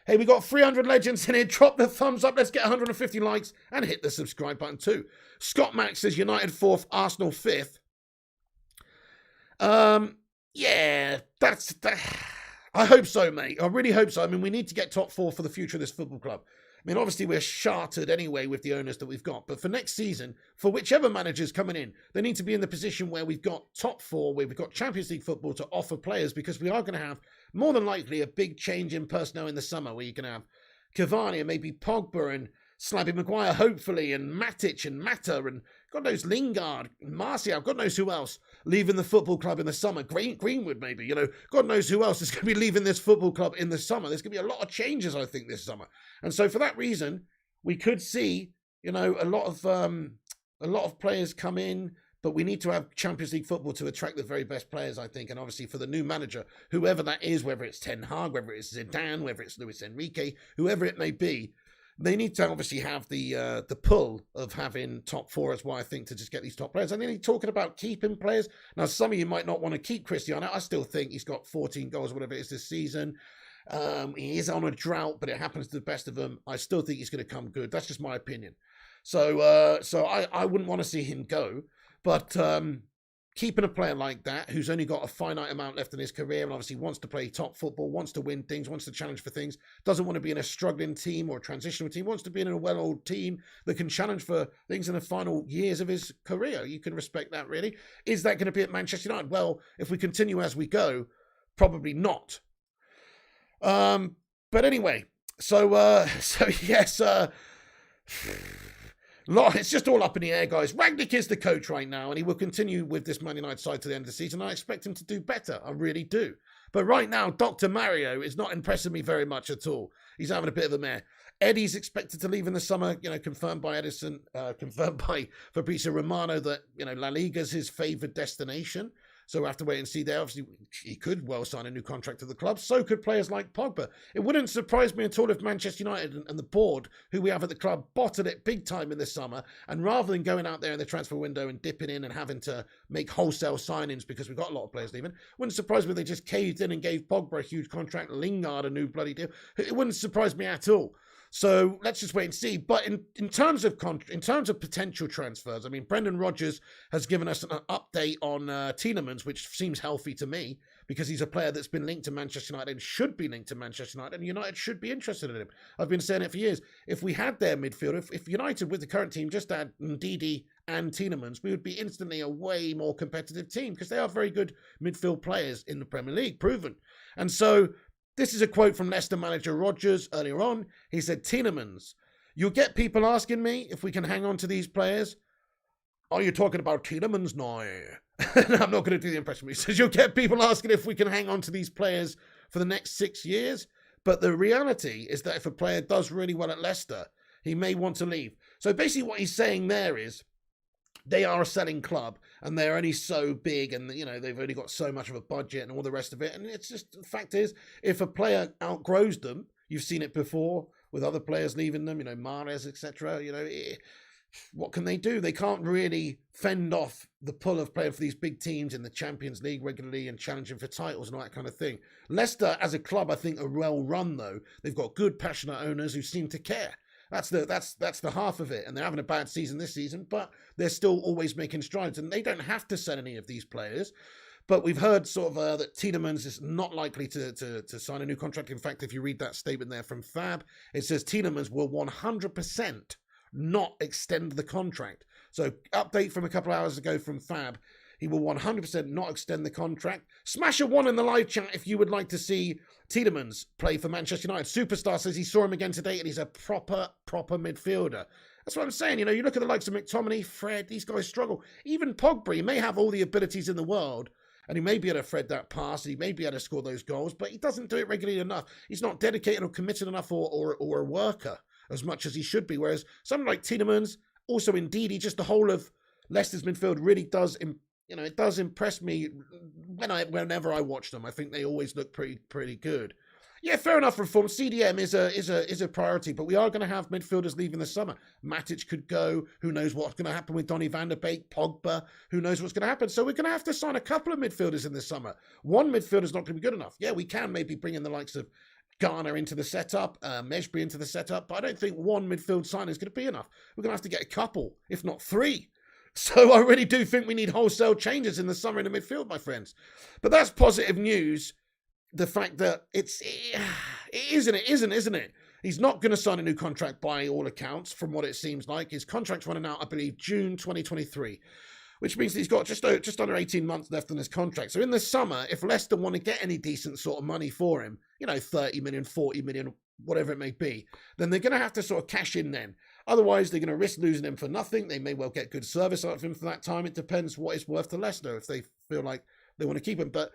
Hey, we got 300 legends in here. Drop the thumbs up. Let's get 150 likes and hit the subscribe button too. Scott Max says United 4th, Arsenal 5th. That's that. I hope so, mate. I really hope so. I mean, we need to get top 4 for the future of this football club. I mean, obviously, we're chartered anyway with the owners that we've got. But for next season, for whichever manager's coming in, they need to be in the position where we've got top 4, where we've got Champions League football to offer players, because we are going to have, more than likely, a big change in personnel in the summer where you can have Cavani and maybe Pogba and Slabby Maguire, hopefully, and Matic and Mata and God knows Lingard, Martial, God knows who else leaving the football club in the summer. Greenwood, maybe, God knows who else is going to be leaving this football club in the summer. There's going to be a lot of changes, I think, this summer. And so for that reason, we could see, a lot of players come in, but we need to have Champions League football to attract the very best players, I think. And obviously for the new manager, whoever that is, whether it's Ten Hag, whether it's Zidane, whether it's Luis Enrique, whoever it may be, they need to obviously have the pull of having top four as well, I think, to just get these top players. And then he's talking about keeping players. Now, some of you might not want to keep Cristiano. I still think he's got 14 goals, whatever it is this season. He is on a drought, but it happens to the best of them. I still think he's going to come good. That's just my opinion. So I wouldn't want to see him go. But keeping a player like that, who's only got a finite amount left in his career and obviously wants to play top football, wants to win things, wants to challenge for things, doesn't want to be in a struggling team or a transitional team, wants to be in a well-oiled team that can challenge for things in the final years of his career. You can respect that, really. Is that going to be at Manchester United? Well, if we continue as we go, probably not. But anyway, so yes, it's just all up in the air, guys. Rangnick is the coach right now, and he will continue with this Man United side to the end of the season. I expect him to do better. I really do. But right now, Dr. Mario is not impressing me very much at all. He's having a bit of a mare. Eddie's expected to leave in the summer, confirmed by Edison, confirmed by Fabrizio Romano that, La Liga's his favoured destination. So we'll have to wait and see there. Obviously, he could well sign a new contract to the club. So could players like Pogba. It wouldn't surprise me at all if Manchester United and the board, who we have at the club, bottled it big time in the summer. And rather than going out there in the transfer window and dipping in and having to make wholesale signings because we've got a lot of players leaving, wouldn't surprise me if they just caved in and gave Pogba a huge contract, Lingard a new bloody deal. It wouldn't surprise me at all. So let's just wait and see. But in terms of potential transfers, I mean, Brendan Rodgers has given us an update on Tielemans, which seems healthy to me because he's a player that's been linked to Manchester United and should be linked to Manchester United, and United should be interested in him. I've been saying it for years. If we had their midfield, if United with the current team just had Ndidi and Tielemans, we would be instantly a way more competitive team because they are very good midfield players in the Premier League, proven. And so this is a quote from Leicester manager Rodgers earlier on. He said, Tielemans, you'll get people asking me if we can hang on to these players. Are you talking about Tielemans? No. I'm not going to do the impression. He says, you'll get people asking if we can hang on to these players for the next 6 years. But the reality is that if a player does really well at Leicester, he may want to leave. So basically what he's saying there is, they are a selling club and they're only so big and, they've only got so much of a budget and all the rest of it. And it's just, the fact is, if a player outgrows them, you've seen it before with other players leaving them, Mahrez, etc. What can they do? They can't really fend off the pull of playing for these big teams in the Champions League regularly and challenging for titles and all that kind of thing. Leicester, as a club, I think are well run, though. They've got good, passionate owners who seem to care. That's the half of it. And they're having a bad season this season, but they're still always making strides. And they don't have to sell any of these players. But we've heard sort of that Tielemans is not likely to sign a new contract. In fact, if you read that statement there from Fab, it says Tielemans will 100% not extend the contract. So update from a couple of hours ago from Fab. He will 100% not extend the contract. Smash a 1 in the live chat if you would like to see Tielemans play for Manchester United. Superstar says he saw him again today and he's a proper midfielder. That's what I'm saying. You look at the likes of McTominay, Fred, these guys struggle. Even Pogba, he may have all the abilities in the world and he may be able to thread that pass, he may be able to score those goals, but he doesn't do it regularly enough. He's not dedicated or committed enough or a worker as much as he should be. Whereas someone like Tielemans, also indeed, just the whole of Leicester's midfield really does it does impress me whenever I watch them. I think they always look pretty good. Yeah, fair enough, reform. CDM is a priority, but we are going to have midfielders leaving this summer. Matic could go. Who knows what's going to happen with Donny van der Beek, Pogba? Who knows what's going to happen? So we're going to have to sign a couple of midfielders in this summer. One midfielder is not going to be good enough. Yeah, we can maybe bring in the likes of Garner into the setup, Mejbri into the setup, but I don't think one midfield sign is going to be enough. We're going to have to get a couple, if not 3. So I really do think we need wholesale changes in the summer in the midfield, my friends. But that's positive news. The fact that it isn't, isn't it? He's not going to sign a new contract by all accounts, from what it seems like. His contract's running out, I believe, June 2023, which means that he's got just under 18 months left on his contract. So in the summer, if Leicester want to get any decent sort of money for him, 30 million, 40 million, whatever it may be, then they're going to have to sort of cash in then. Otherwise, they're going to risk losing him for nothing. They may well get good service out of him for that time. It depends what it's worth to Leicester if they feel like they want to keep him. But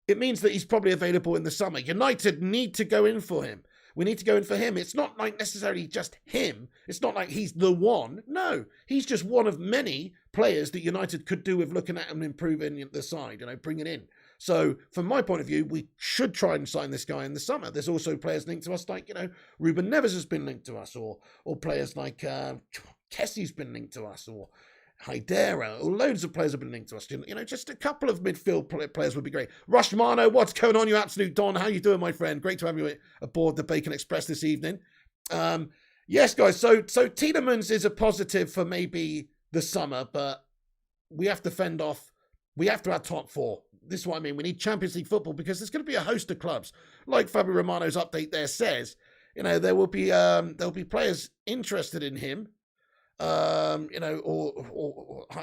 it means that he's probably available in the summer. United need to go in for him. We need to go in for him. It's not like necessarily just him. It's not like he's the one. No, he's just one of many players that United could do with looking at and improving the side, bringing in. So from my point of view, we should try and sign this guy in the summer. There's also players linked to us like, Ruben Neves has been linked to us, or players like Kessie's been linked to us, or Haidera, or loads of players have been linked to us. Just a couple of midfield players would be great. Rush Mano, what's going on, you absolute Don? How you doing, my friend? Great to have you aboard the Bacon Express this evening. Yes, guys, so Tielemans is a positive for maybe the summer, but we have to fend off. We have to have top four. This is what I mean. We need Champions League football because there's going to be a host of clubs. Like Fabio Romano's update there says, there will be players interested in him. Or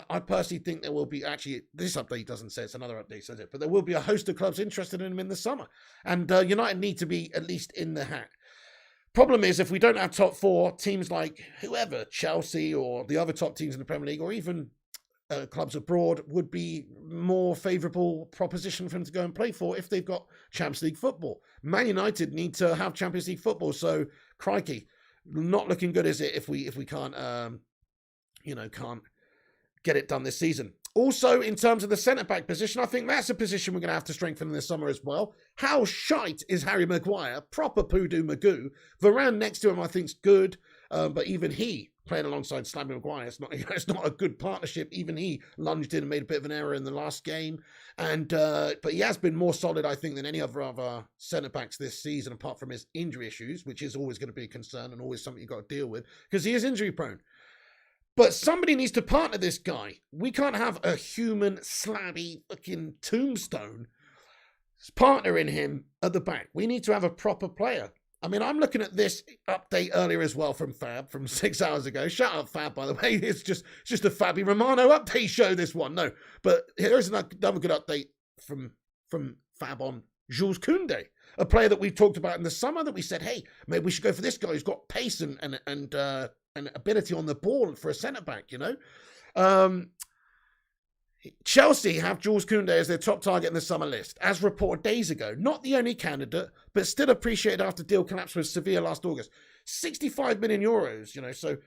I personally think there will be, actually, this update doesn't say, it's another update says it, but there will be a host of clubs interested in him in the summer. And United need to be at least in the hat. Problem is, if we don't have top four, teams like whoever, Chelsea or the other top teams in the Premier League, or even clubs abroad, would be more favourable proposition for them to go and play for if they've got Champions League football. Man United need to have Champions League football, so crikey, not looking good, is it, if we can't can't get it done this season. Also, in terms of the centre-back position, I think that's a position we're going to have to strengthen in the summer as well. How shite is Harry Maguire? Proper Poodoo Magoo. Varane next to him I think's good, but even he, playing alongside Slammy Maguire, it's not a good partnership. Even he lunged in and made a bit of an error in the last game. And but he has been more solid, I think, than any other of our centre-backs this season, apart from his injury issues, which is always going to be a concern and always something you've got to deal with, because he is injury-prone. But somebody needs to partner this guy. We can't have a human, slabby, fucking tombstone partnering him at the back. We need to have a proper player. I mean, I'm looking at this update earlier as well from Fab, from 6 hours ago. Shout out Fab, by the way. It's just a Fabi Romano update show, this one. No, but here's another good update from Fab on Jules Koundé, a player that we talked about in the summer that we said, hey, maybe we should go for this guy who's got pace and ability on the ball for a centre-back, Chelsea have Jules Koundé as their top target in the summer list, as reported days ago. Not the only candidate, but still appreciated after deal collapsed with Sevilla last August. 65 million euros, so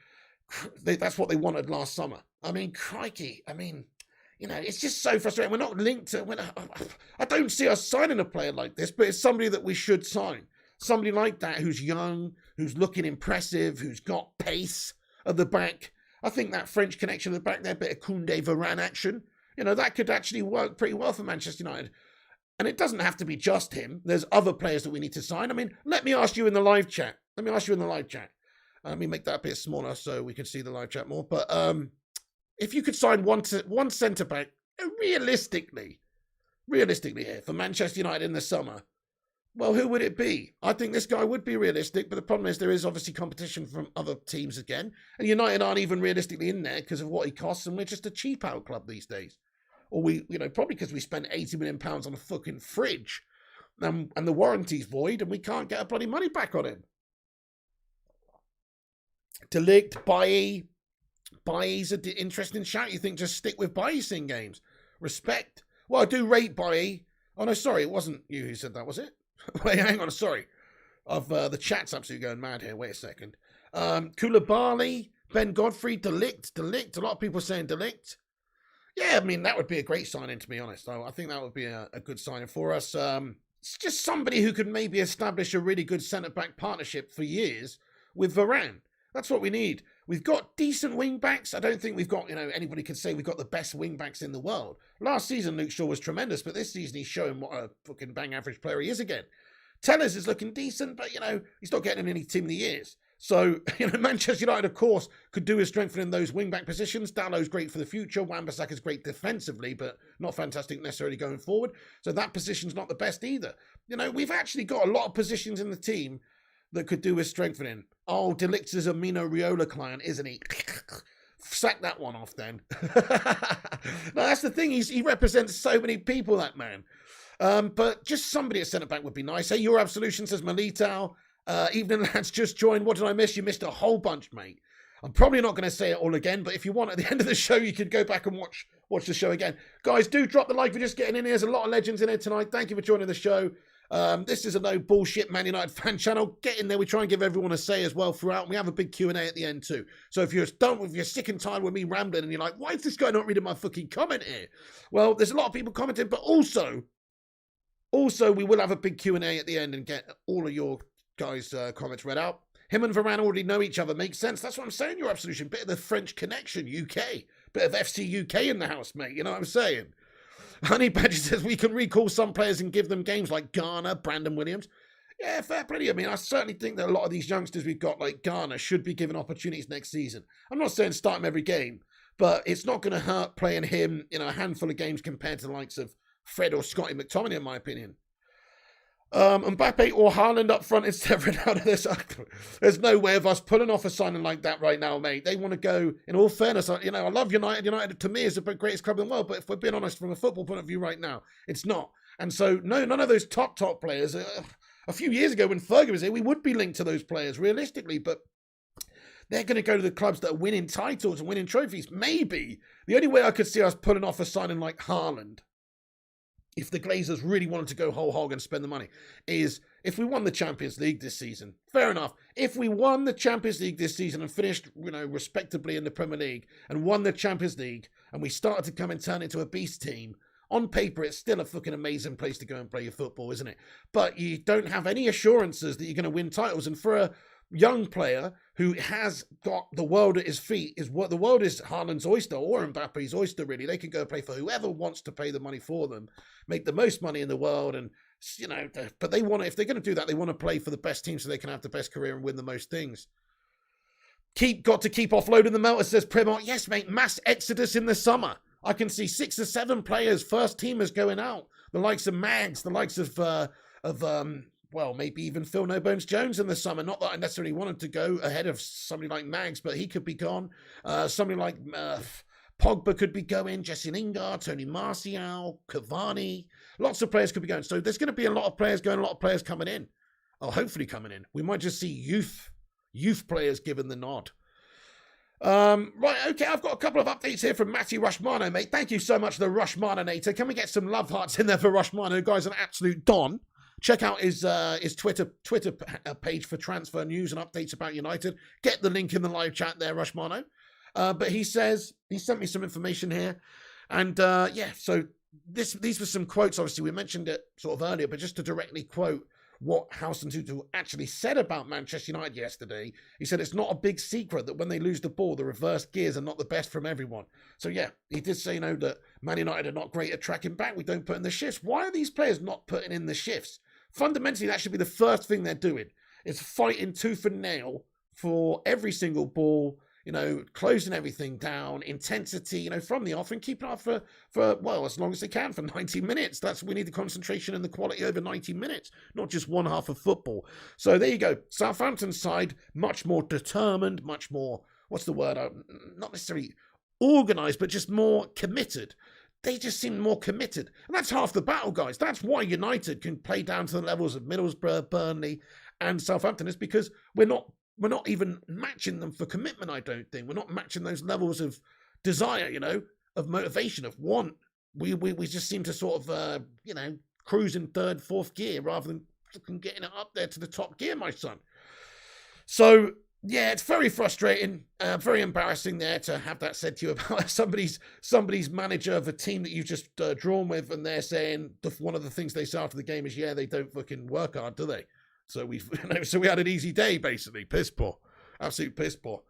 that's what they wanted last summer. I mean, crikey. I mean, it's just so frustrating. We're not linked to... I don't see us signing a player like this, but it's somebody that we should sign. Somebody like that who's young, who's looking impressive, who's got pace at the back. I think that French connection at the back there, bit of Koundé Varane action, that could actually work pretty well for Manchester United. And it doesn't have to be just him. There's other players that we need to sign. I mean, let me ask you in the live chat. Let me make that a bit smaller so we can see the live chat more. But if you could sign one centre-back, realistically here, for Manchester United in the summer, well, who would it be? I think this guy would be realistic, but the problem is there is obviously competition from other teams again. And United aren't even realistically in there because of what he costs, and we're just a cheap-out club these days. Or probably because we spent £80 million on a fucking fridge, and the warranty's void, and we can't get our bloody money back on him. De Ligt, Bailly's an interesting shout. You think just stick with Bailly's in games? Respect. Well, I do rate Bailly. Oh, no, sorry, it wasn't you who said that, was it? Wait, hang on, sorry. The chat's absolutely going mad here. Wait a second. Koulibaly, Ben Godfrey, De Ligt. A lot of people saying De Ligt. Yeah, I mean, that would be a great signing, to be honest. I think that would be a good signing for us. It's just somebody who could maybe establish a really good centre-back partnership for years with Varane. That's what we need. We've got decent wing-backs. I don't think we've got, anybody could say we've got the best wing-backs in the world. Last season, Luke Shaw was tremendous, but this season he's showing what a fucking bang average player he is again. Tellers is looking decent, but, he's not getting any team of the years. So, Manchester United, of course, could do with strengthening those wing-back positions. Dallow's great for the future. Wan-Bissaka's great defensively, but not fantastic necessarily going forward. So that position's not the best either. We've actually got a lot of positions in the team that could do with strengthening. Oh, De Ligt is a Mino Raiola client, isn't he? Sack that one off then. No, that's the thing. He represents so many people, that man. But just somebody at centre-back would be nice. Hey, your absolution, says Militao. Evening lads, just joined. What did I miss? You missed a whole bunch, mate. I'm probably not going to say it all again, but if you want, at the end of the show, you could go back and watch the show again. Guys, do drop the like. We're just getting in here. There's a lot of legends in here tonight. Thank you for joining the show. This is a no bullshit Man United fan channel. Get in there. We try and give everyone a say as well throughout. We have a big Q&A at the end too. So if you're sick and tired with me rambling and you're like, why is this guy not reading my fucking comment here? Well, there's a lot of people commenting, but also we will have a big Q&A at the end and get all of your guys' comments read out. Him and Varane already know each other. Makes sense. That's what I'm saying, your absolution. Bit of the French connection, UK. Bit of FC UK in the house, mate. You know what I'm saying? Honey Badger says we can recall some players and give them games like Garner, Brandon Williams. Yeah, fair play. I mean, I certainly think that a lot of these youngsters we've got, like Garner, should be given opportunities next season. I'm not saying start him every game, but it's not going to hurt playing him, a handful of games compared to the likes of Fred or Scotty McTominay, in my opinion. Mbappe or Haaland up front instead of Ronaldo. There's no way of us pulling off a signing like that right now, mate. They want to go, in all fairness, I love United. United, to me, is the greatest club in the world, but if we're being honest from a football point of view right now, it's not. And so, no, none of those top players. A few years ago when Fergie was here, we would be linked to those players, realistically, but they're going to go to the clubs that are winning titles and winning trophies. Maybe. The only way I could see us pulling off a signing like Haaland, if the Glazers really wanted to go whole hog and spend the money, is if we won the Champions League this season. Fair enough. If we won the Champions League this season and finished, respectably in the Premier League and won the Champions League and we started to come and turn into a beast team, on paper, it's still a fucking amazing place to go and play your football, isn't it? But you don't have any assurances that you're going to win titles. And for a young player who has got the world at his feet, the world is Haaland's oyster or Mbappe's oyster, really. They can go play for whoever wants to pay the money for them, make the most money in the world, and but they want to, if they're going to do that, they want to play for the best team so they can have the best career and win the most things. Got to keep offloading the melter, says Primark. Yes, mate, mass exodus in the summer. I can see 6 or 7 players, first teamers going out. The likes of Mags, the likes of maybe even Phil No Bones Jones in the summer. Not that I necessarily wanted to go ahead of somebody like Mags, but he could be gone. Somebody like Pogba could be going. Jesse Lingard, Tony Martial, Cavani. Lots of players could be going. So there's going to be a lot of players going, a lot of players coming in. Or hopefully coming in. We might just see youth players given the nod. Right, okay, I've got a couple of updates here from Matty Rushmano, mate. Thank you so much, the Rushmanonator. Can we get some love hearts in there for Rushmano? The guy's an absolute don. Check out his Twitter page for transfer news and updates about United. Get the link in the live chat there, Rushmano. But he says, he sent me some information here. And so these were some quotes. Obviously, we mentioned it sort of earlier, but just to directly quote what Houston Tutu actually said about Manchester United yesterday. He said it's not a big secret that when they lose the ball, the reverse gears are not the best from everyone. So yeah, he did say, that Man United are not great at tracking back. We don't put in the shifts. Why are these players not putting in the shifts? Fundamentally, that should be the first thing they're doing. It's fighting tooth and nail for every single ball, closing everything down, intensity, from the off and keeping up for as long as they can for 90 minutes. We need the concentration and the quality over 90 minutes, not just one half of football. So there you go. Southampton's side, much more determined, much more, what's the word? Not necessarily organised, but just more committed. They just seem more committed. And that's half the battle, guys. That's why United can play down to the levels of Middlesbrough, Burnley and Southampton, is because we're not even matching them for commitment, I don't think. We're not matching those levels of desire, of motivation, of want. We just seem to sort of, cruise in third, fourth gear rather than getting it up there to the top gear, my son. So, yeah, it's very frustrating, very embarrassing there to have that said to you about somebody's manager of a team that you've just drawn with, and they're saying one of the things they say after the game is, yeah, they don't fucking work hard, do they? So we had an easy day, basically. Piss poor. Absolute piss poor.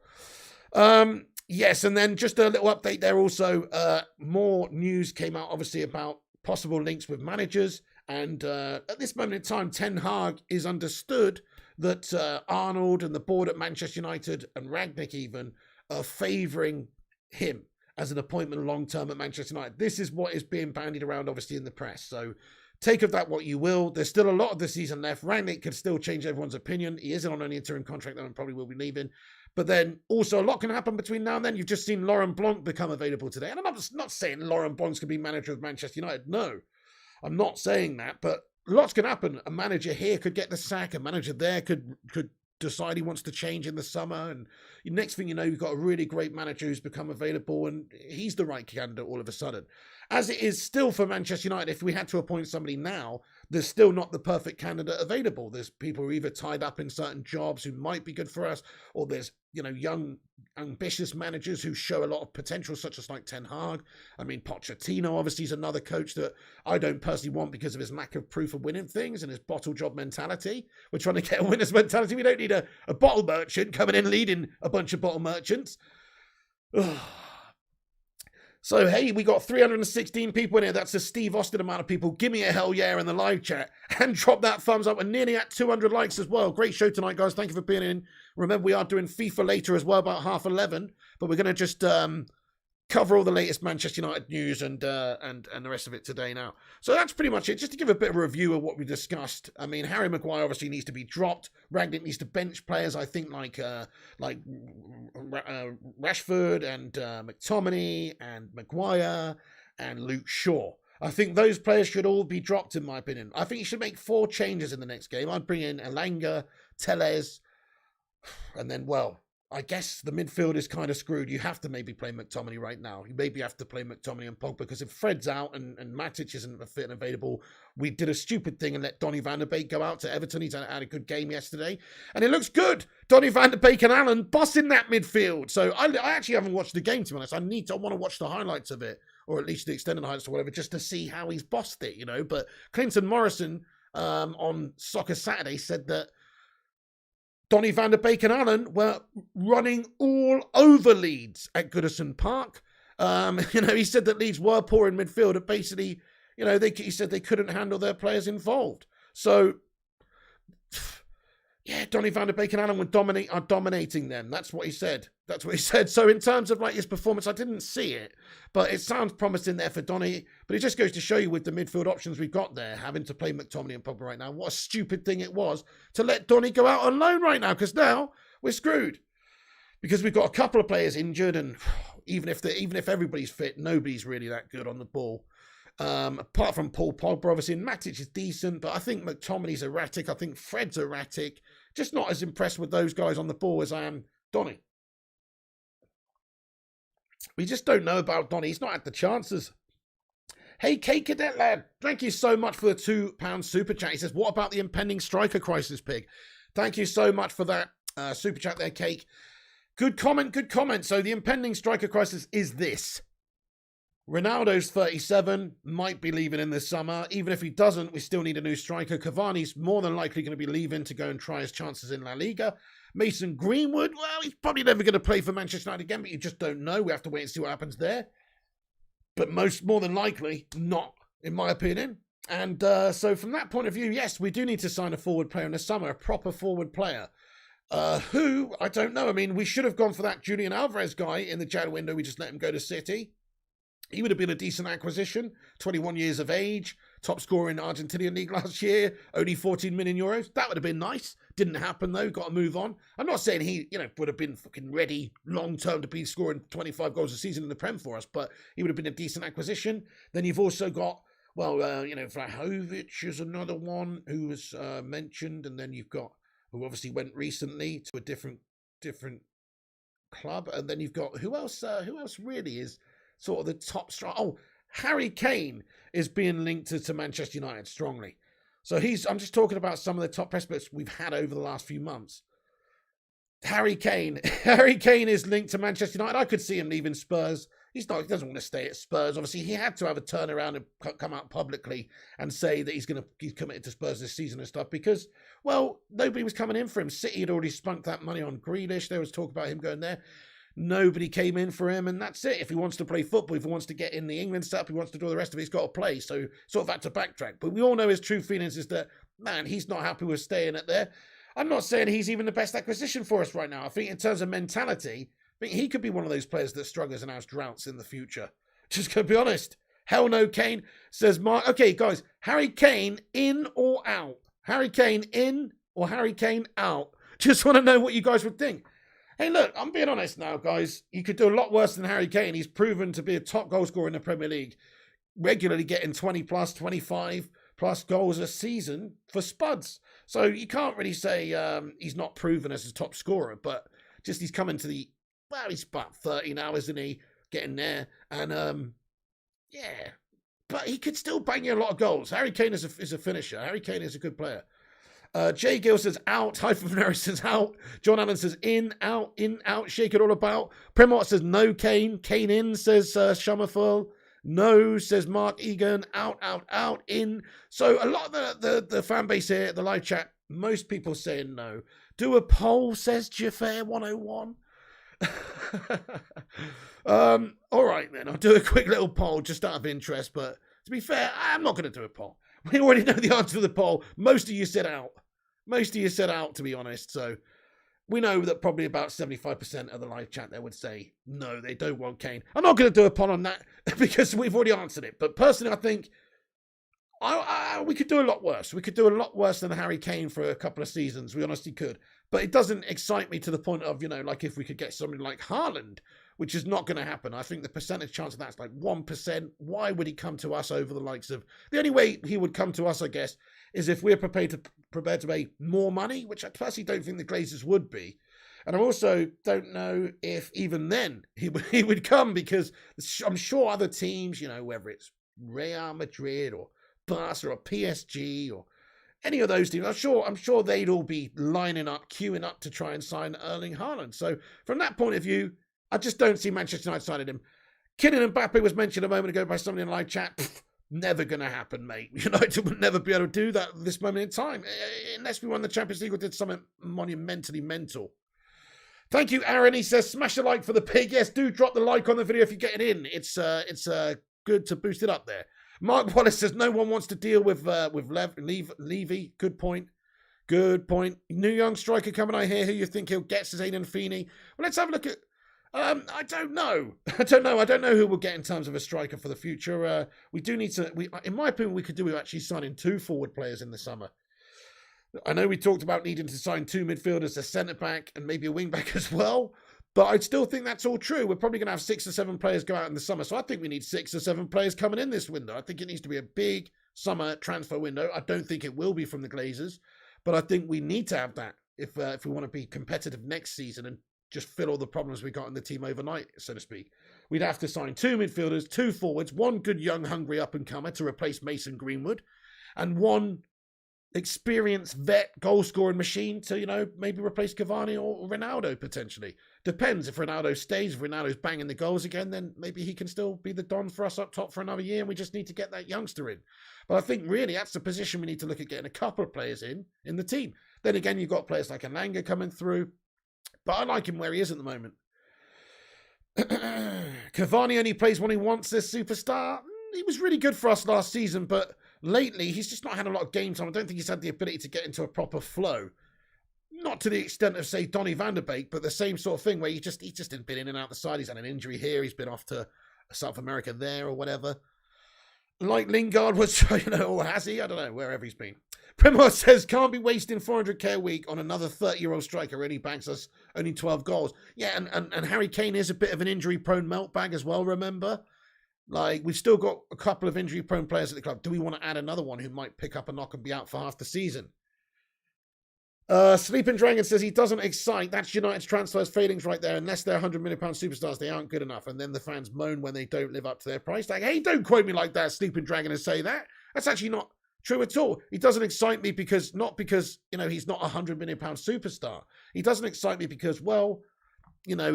Yes, and then just a little update there also. More news came out, obviously, about possible links with managers. And at this moment in time, Ten Hag is understood that Arnold and the board at Manchester United and Rangnick even are favouring him as an appointment long-term at Manchester United. This is what is being bandied around, obviously, in the press. So take of that what you will. There's still a lot of the season left. Rangnick can still change everyone's opinion. He isn't on an interim contract, though, and probably will be leaving. But then also a lot can happen between now and then. You've just seen Laurent Blanc become available today. And I'm not saying Laurent Blanc's going to be manager of Manchester United. No, I'm not saying that. But lots can happen. A manager here could get the sack. A manager there could decide he wants to change in the summer. And next thing you know, you've got a really great manager who's become available, and he's the right candidate all of a sudden. As it is still for Manchester United, if we had to appoint somebody now, there's still not the perfect candidate available. There's people who are either tied up in certain jobs who might be good for us, or there's, young, ambitious managers who show a lot of potential, such as like Ten Hag. I mean, Pochettino obviously is another coach that I don't personally want because of his lack of proof of winning things and his bottle job mentality. We're trying to get a winner's mentality. We don't need a bottle merchant coming in leading a bunch of bottle merchants. So, hey, we got 316 people in here. That's a Steve Austin amount of people. Give me a hell yeah in the live chat. And drop that thumbs up. We're nearly at 200 likes as well. Great show tonight, guys. Thank you for being in. Remember, we are doing FIFA later as well, about 11:30. But we're going to just cover all the latest Manchester United news and the rest of it today now. So that's pretty much it. Just to give a bit of a review of what we discussed. I mean, Harry Maguire obviously needs to be dropped. Rangnick needs to bench players, I think, like Rashford and McTominay and Maguire and Luke Shaw. I think those players should all be dropped, in my opinion. I think you should make 4 changes in the next game. I'd bring in Elanga, Telles, and then, I guess the midfield is kind of screwed. You have to maybe play McTominay right now. You maybe have to play McTominay and Pogba, because if Fred's out and Matic isn't fit and available, we did a stupid thing and let Donny van der Beek go out to Everton. He's had a good game yesterday. And it looks good. Donny van der Beek and Allen bossing that midfield. So I actually haven't watched the game, to be honest. I want to watch the highlights of it, or at least the extended highlights or whatever, just to see how he's bossed it, But Clinton Morrison on Soccer Saturday said that Donny van der Beek and Allen were running all over Leeds at Goodison Park. He said that Leeds were poor in midfield, and basically, he said they couldn't handle their players involved. So, yeah, Donny van der Beek and Allen are dominating them. That's what he said. So in terms of his performance, I didn't see it, but it sounds promising there for Donny. But it just goes to show you, with the midfield options we've got there, having to play McTominay and Pogba right now, what a stupid thing it was to let Donny go out on loan right now, because now we're screwed. Because we've got a couple of players injured, and even if everybody's fit, nobody's really that good on the ball. Apart from Paul Pogba, obviously, and Matic is decent, but I think McTominay's erratic. I think Fred's erratic. Just not as impressed with those guys on the ball as I am Donny. We just don't know about Donny. He's not had the chances. Hey, Kate Cadet Lad, thank you so much for the £2 super chat. He says, what about the impending striker crisis, Pig? Thank you so much for that super chat there, Cake. Good comment. So the impending striker crisis is this. Ronaldo's 37, might be leaving in the summer. Even if he doesn't, we still need a new striker. Cavani's more than likely going to be leaving to go and try his chances in La Liga. Mason Greenwood, well, he's probably never going to play for Manchester United again, but you just don't know. We have to wait and see what happens there. But more than likely, not, in my opinion. And so from that point of view, yes, we do need to sign a forward player in the summer, a proper forward player. Who, I don't know. I mean, we should have gone for that Julian Alvarez guy in the January window. We just let him go to City. He would have been a decent acquisition. 21 years of age, top scorer in the Argentinian league last year, only 14 million euros. That would have been nice. Didn't happen though. Got to move on. I'm not saying he, would have been fucking ready long term to be scoring 25 goals a season in the Prem for us, but he would have been a decent acquisition. Then you've also got, Vlahovic is another one who was mentioned, and then you've got who obviously went recently to a different club, and then you've got who else really is sort of the top strike. Oh, Harry Kane is being linked to Manchester United strongly. So I'm just talking about some of the top prospects we've had over the last few months. Harry Kane is linked to Manchester United. I could see him leaving Spurs. He doesn't want to stay at Spurs. Obviously, he had to have a turnaround and come out publicly and say that he's committed to Spurs this season and stuff because, well, nobody was coming in for him. City had already spunked that money on Grealish. There was talk about him going there. Nobody came in for him, and that's it. If he wants to play football, if he wants to get in the England setup, he wants to do all the rest of it, he's got to play. So sort of had to backtrack. But we all know his true feelings is that, man, he's not happy with staying at there. I'm not saying he's even the best acquisition for us right now. I think in terms of mentality, I think he could be one of those players that struggles and has droughts in the future. Just going to be honest. Hell no, Kane, says Mark. Okay, guys, Harry Kane in or out? Harry Kane in or Harry Kane out? Just want to know what you guys would think. Hey, look, I'm being honest now, guys. You could do a lot worse than Harry Kane. He's proven to be a top goal scorer in the Premier League, regularly getting 20 plus, 25 plus goals a season for Spuds. So you can't really say he's not proven as a top scorer, but just he's coming to he's about 30 now, isn't he? Getting there. And Yeah. But he could still bang you a lot of goals. Harry Kane is a finisher. Harry Kane is a good player. Jay Gill says out. Hyphen says out. John Allen says in, out, shake it all about. Premot says no Kane. Kane in, says Summerful. No, says Mark Egan. Out, in. So a lot of the fan base here, the live chat, most people saying no. Do a poll, says Jafar 101. All right, then. I'll do a quick little poll just out of interest, but to be fair, I'm not going to do a poll. We already know the answer to the poll. Most of you said out. To be honest. So we know that probably about 75% of the live chat there would say no, they don't want Kane. I'm not going to do a poll on that because we've already answered it. But personally, I think we could do a lot worse. We could do a lot worse than Harry Kane for a couple of seasons. We honestly could. But it doesn't excite me to the point of, like if we could get somebody like Haaland, which is not going to happen. I think the percentage chance of that's like 1%. Why would he come to us over the likes of... The only way he would come to us, I guess, is if we're prepared to pay more money, which I personally don't think the Glazers would be. And I also don't know if even then he would come, because I'm sure other teams, whether it's Real Madrid or Barca or PSG or any of those teams, I'm sure they'd all be lining up, queuing up to try and sign Erling Haaland. So from that point of view, I just don't see Manchester United signing him. Kylian Mbappe was mentioned a moment ago by somebody in the live chat. Never going to happen, mate. United would never be able to do that at this moment in time, unless we won the Champions League or did something monumentally mental. Thank you, Aaron. He says, smash a like for the pig. Yes, do drop the like on the video if you get it in. It's good to boost it up there. Mark Wallace says, no one wants to deal with Levy. Good point. New young striker coming, I hear. Who you think he'll get, says Aidan Feeney. Well, let's have a look at... I don't know. I don't know who we'll get in terms of a striker for the future. We do need to... in my opinion, we could do with actually signing 2 forward players in the summer. I know we talked about needing to sign 2 midfielders, a centre-back, and maybe a wing-back as well. But I still think that's all true. We're probably going to have 6 or 7 players go out in the summer. So I think we need 6 or 7 players coming in this window. I think it needs to be a big summer transfer window. I don't think it will be from the Glazers. But I think we need to have that if we want to be competitive next season and just fill all the problems we got in the team overnight, so to speak. We'd have to sign 2 midfielders, 2 forwards, 1 good young hungry up-and-comer to replace Mason Greenwood, and 1 experienced vet goal-scoring machine to, maybe replace Cavani or Ronaldo, potentially. Depends. If Ronaldo stays, if Ronaldo's banging the goals again, then maybe he can still be the Don for us up top for another year, and we just need to get that youngster in. But I think, really, that's the position we need to look at getting a couple of players in the team. Then again, you've got players like Elanga coming through, but I like him where he is at the moment. Cavani only plays when he wants this superstar. He was really good for us last season, but lately he's just not had a lot of game time. I don't think he's had the ability to get into a proper flow. Not to the extent of, say, Donny van der Beek, but the same sort of thing where he just didn't been in and out the side. He's had an injury here. He's been off to South America there or whatever. Like Lingard was, or has he? I don't know, wherever he's been. Primos says, can't be wasting 400k a week on another 30-year-old striker. Only banks us only 12 goals. Yeah, and Harry Kane is a bit of an injury-prone melt bag as well, remember? Like, we've still got a couple of injury-prone players at the club. Do we want to add another one who might pick up a knock and be out for half the season? Sleeping Dragon says he doesn't excite. That's United's transfers failings right there. Unless they're £100 million superstars, they aren't good enough. And then the fans moan when they don't live up to their price tag. Hey, don't quote me like that, Sleeping Dragon, and say that. That's actually not true at all. He doesn't excite me not because he's not a £100 million superstar. He doesn't excite me because, well, he's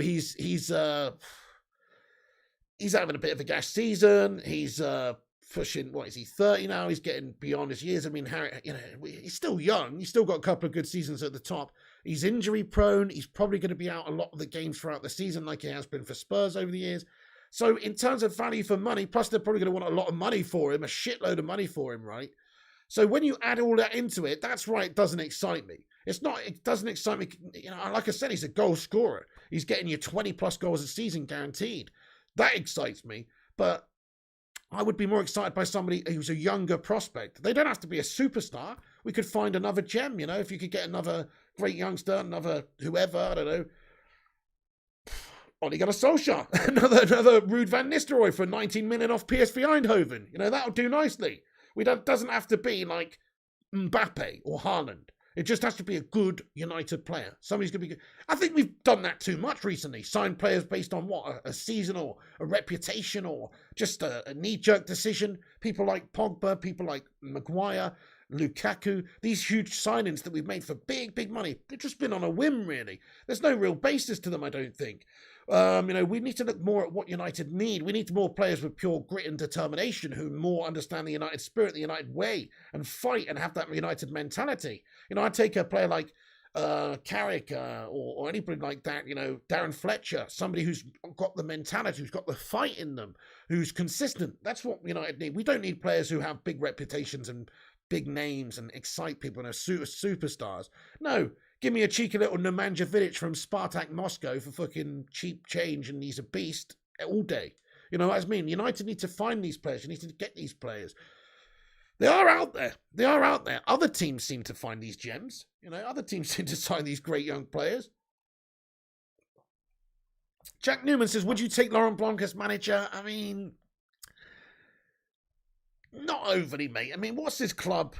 having a bit of a gas season. He's pushing, what is he, 30 now? He's getting beyond his years. I mean, Harry, he's still young. He's still got a couple of good seasons at the top. He's injury prone. He's probably going to be out a lot of the games throughout the season like he has been for Spurs over the years. So in terms of value for money, plus they're probably going to want a lot of money for him, a shitload of money for him, right? So when you add all that into it, that's why it doesn't excite me. It doesn't excite me. Like I said, he's a goal scorer. He's getting you 20 plus goals a season guaranteed. That excites me. But I would be more excited by somebody who's a younger prospect. They don't have to be a superstar. We could find another gem, if you could get another great youngster, another whoever, I don't know. Ole Gunnar Solskjaer, another Ruud van Nistelrooy for 19 million off PSV Eindhoven. That would do nicely. It doesn't have to be like Mbappe or Haaland. It just has to be a good United player. Somebody's going to be good. I think we've done that too much recently. Signed players based on what? A season or a reputation or just a knee-jerk decision. People like Pogba, people like Maguire, Lukaku, these huge signings that we've made for big, big money. They've just been on a whim, really. There's no real basis to them, I don't think. We need to look more at what United need. We need more players with pure grit and determination who more understand the United spirit, the United way, and fight and have that United mentality. I take a player like Carrick or anybody like that, Darren Fletcher, somebody who's got the mentality, who's got the fight in them, who's consistent. That's what United need. We don't need players who have big reputations and big names and excite people and are superstars. No. Give me a cheeky little Nemanja Vidic from Spartak Moscow for fucking cheap change and he's a beast all day. You know what I mean? United need to find these players. You need to get these players. They are out there. They are out there. Other teams seem to find these gems. Other teams seem to sign these great young players. Jack Newman says, would you take Laurent Blanc as manager? I mean, not overly, mate. I mean, what's his club?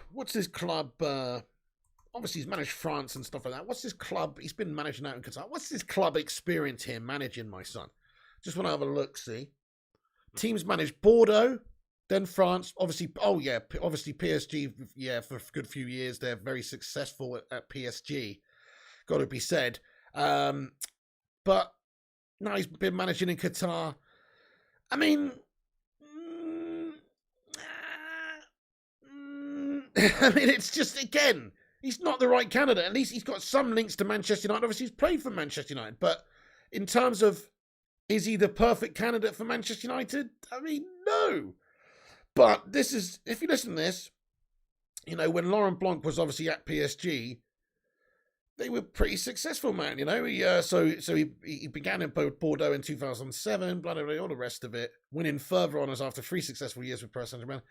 Obviously, he's managed France and stuff like that. What's his club? He's been managing out in Qatar. What's his club experience here managing, my son? Just want to have a look, see. Teams managed Bordeaux, then France. Obviously, PSG, for a good few years. They're very successful at PSG. Got to be said. But now he's been managing in Qatar. I mean, it's just, again... He's not the right candidate. At least he's got some links to Manchester United. Obviously, he's played for Manchester United. But in terms of, is he the perfect candidate for Manchester United? I mean, no. But this is, if you listen to this, when Laurent Blanc was obviously at PSG, they were pretty successful, man. He began in Bordeaux in 2007, blah, blah, blah, all the rest of it, winning further honours after 3 successful years with Paris Saint-Germain.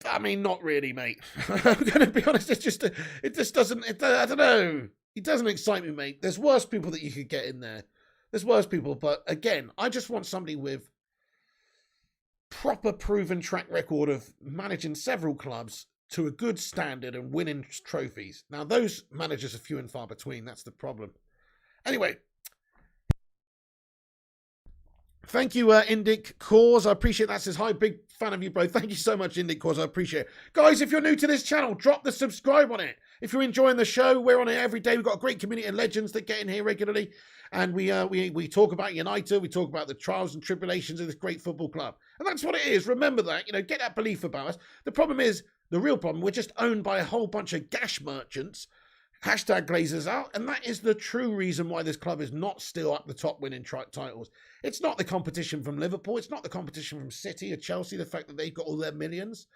I mean, not really, mate. I'm going to be honest. It just doesn't, I don't know. It doesn't excite me, mate. There's worse people that you could get in there. There's worse people. But again, I just want somebody with proper proven track record of managing several clubs to a good standard and winning trophies. Now, those managers are few and far between. That's the problem. Anyway. Thank you, Indic Cause. I appreciate that. Says, hi, big fan of you, bro. Thank you so much, Indic Cause. I appreciate it. Guys, if you're new to this channel, drop the subscribe on it. If you're enjoying the show, we're on it every day. We've got a great community of legends that get in here regularly. And we talk about United. We talk about the trials and tribulations of this great football club. And that's what it is. Remember that. Get that belief about us. The problem is, the real problem, we're just owned by a whole bunch of gash merchants. Hashtag Glazers out, and that is the true reason why this club is not still up the top winning titles. It's not the competition from Liverpool. It's not the competition from City or Chelsea, the fact that they've got all their millions.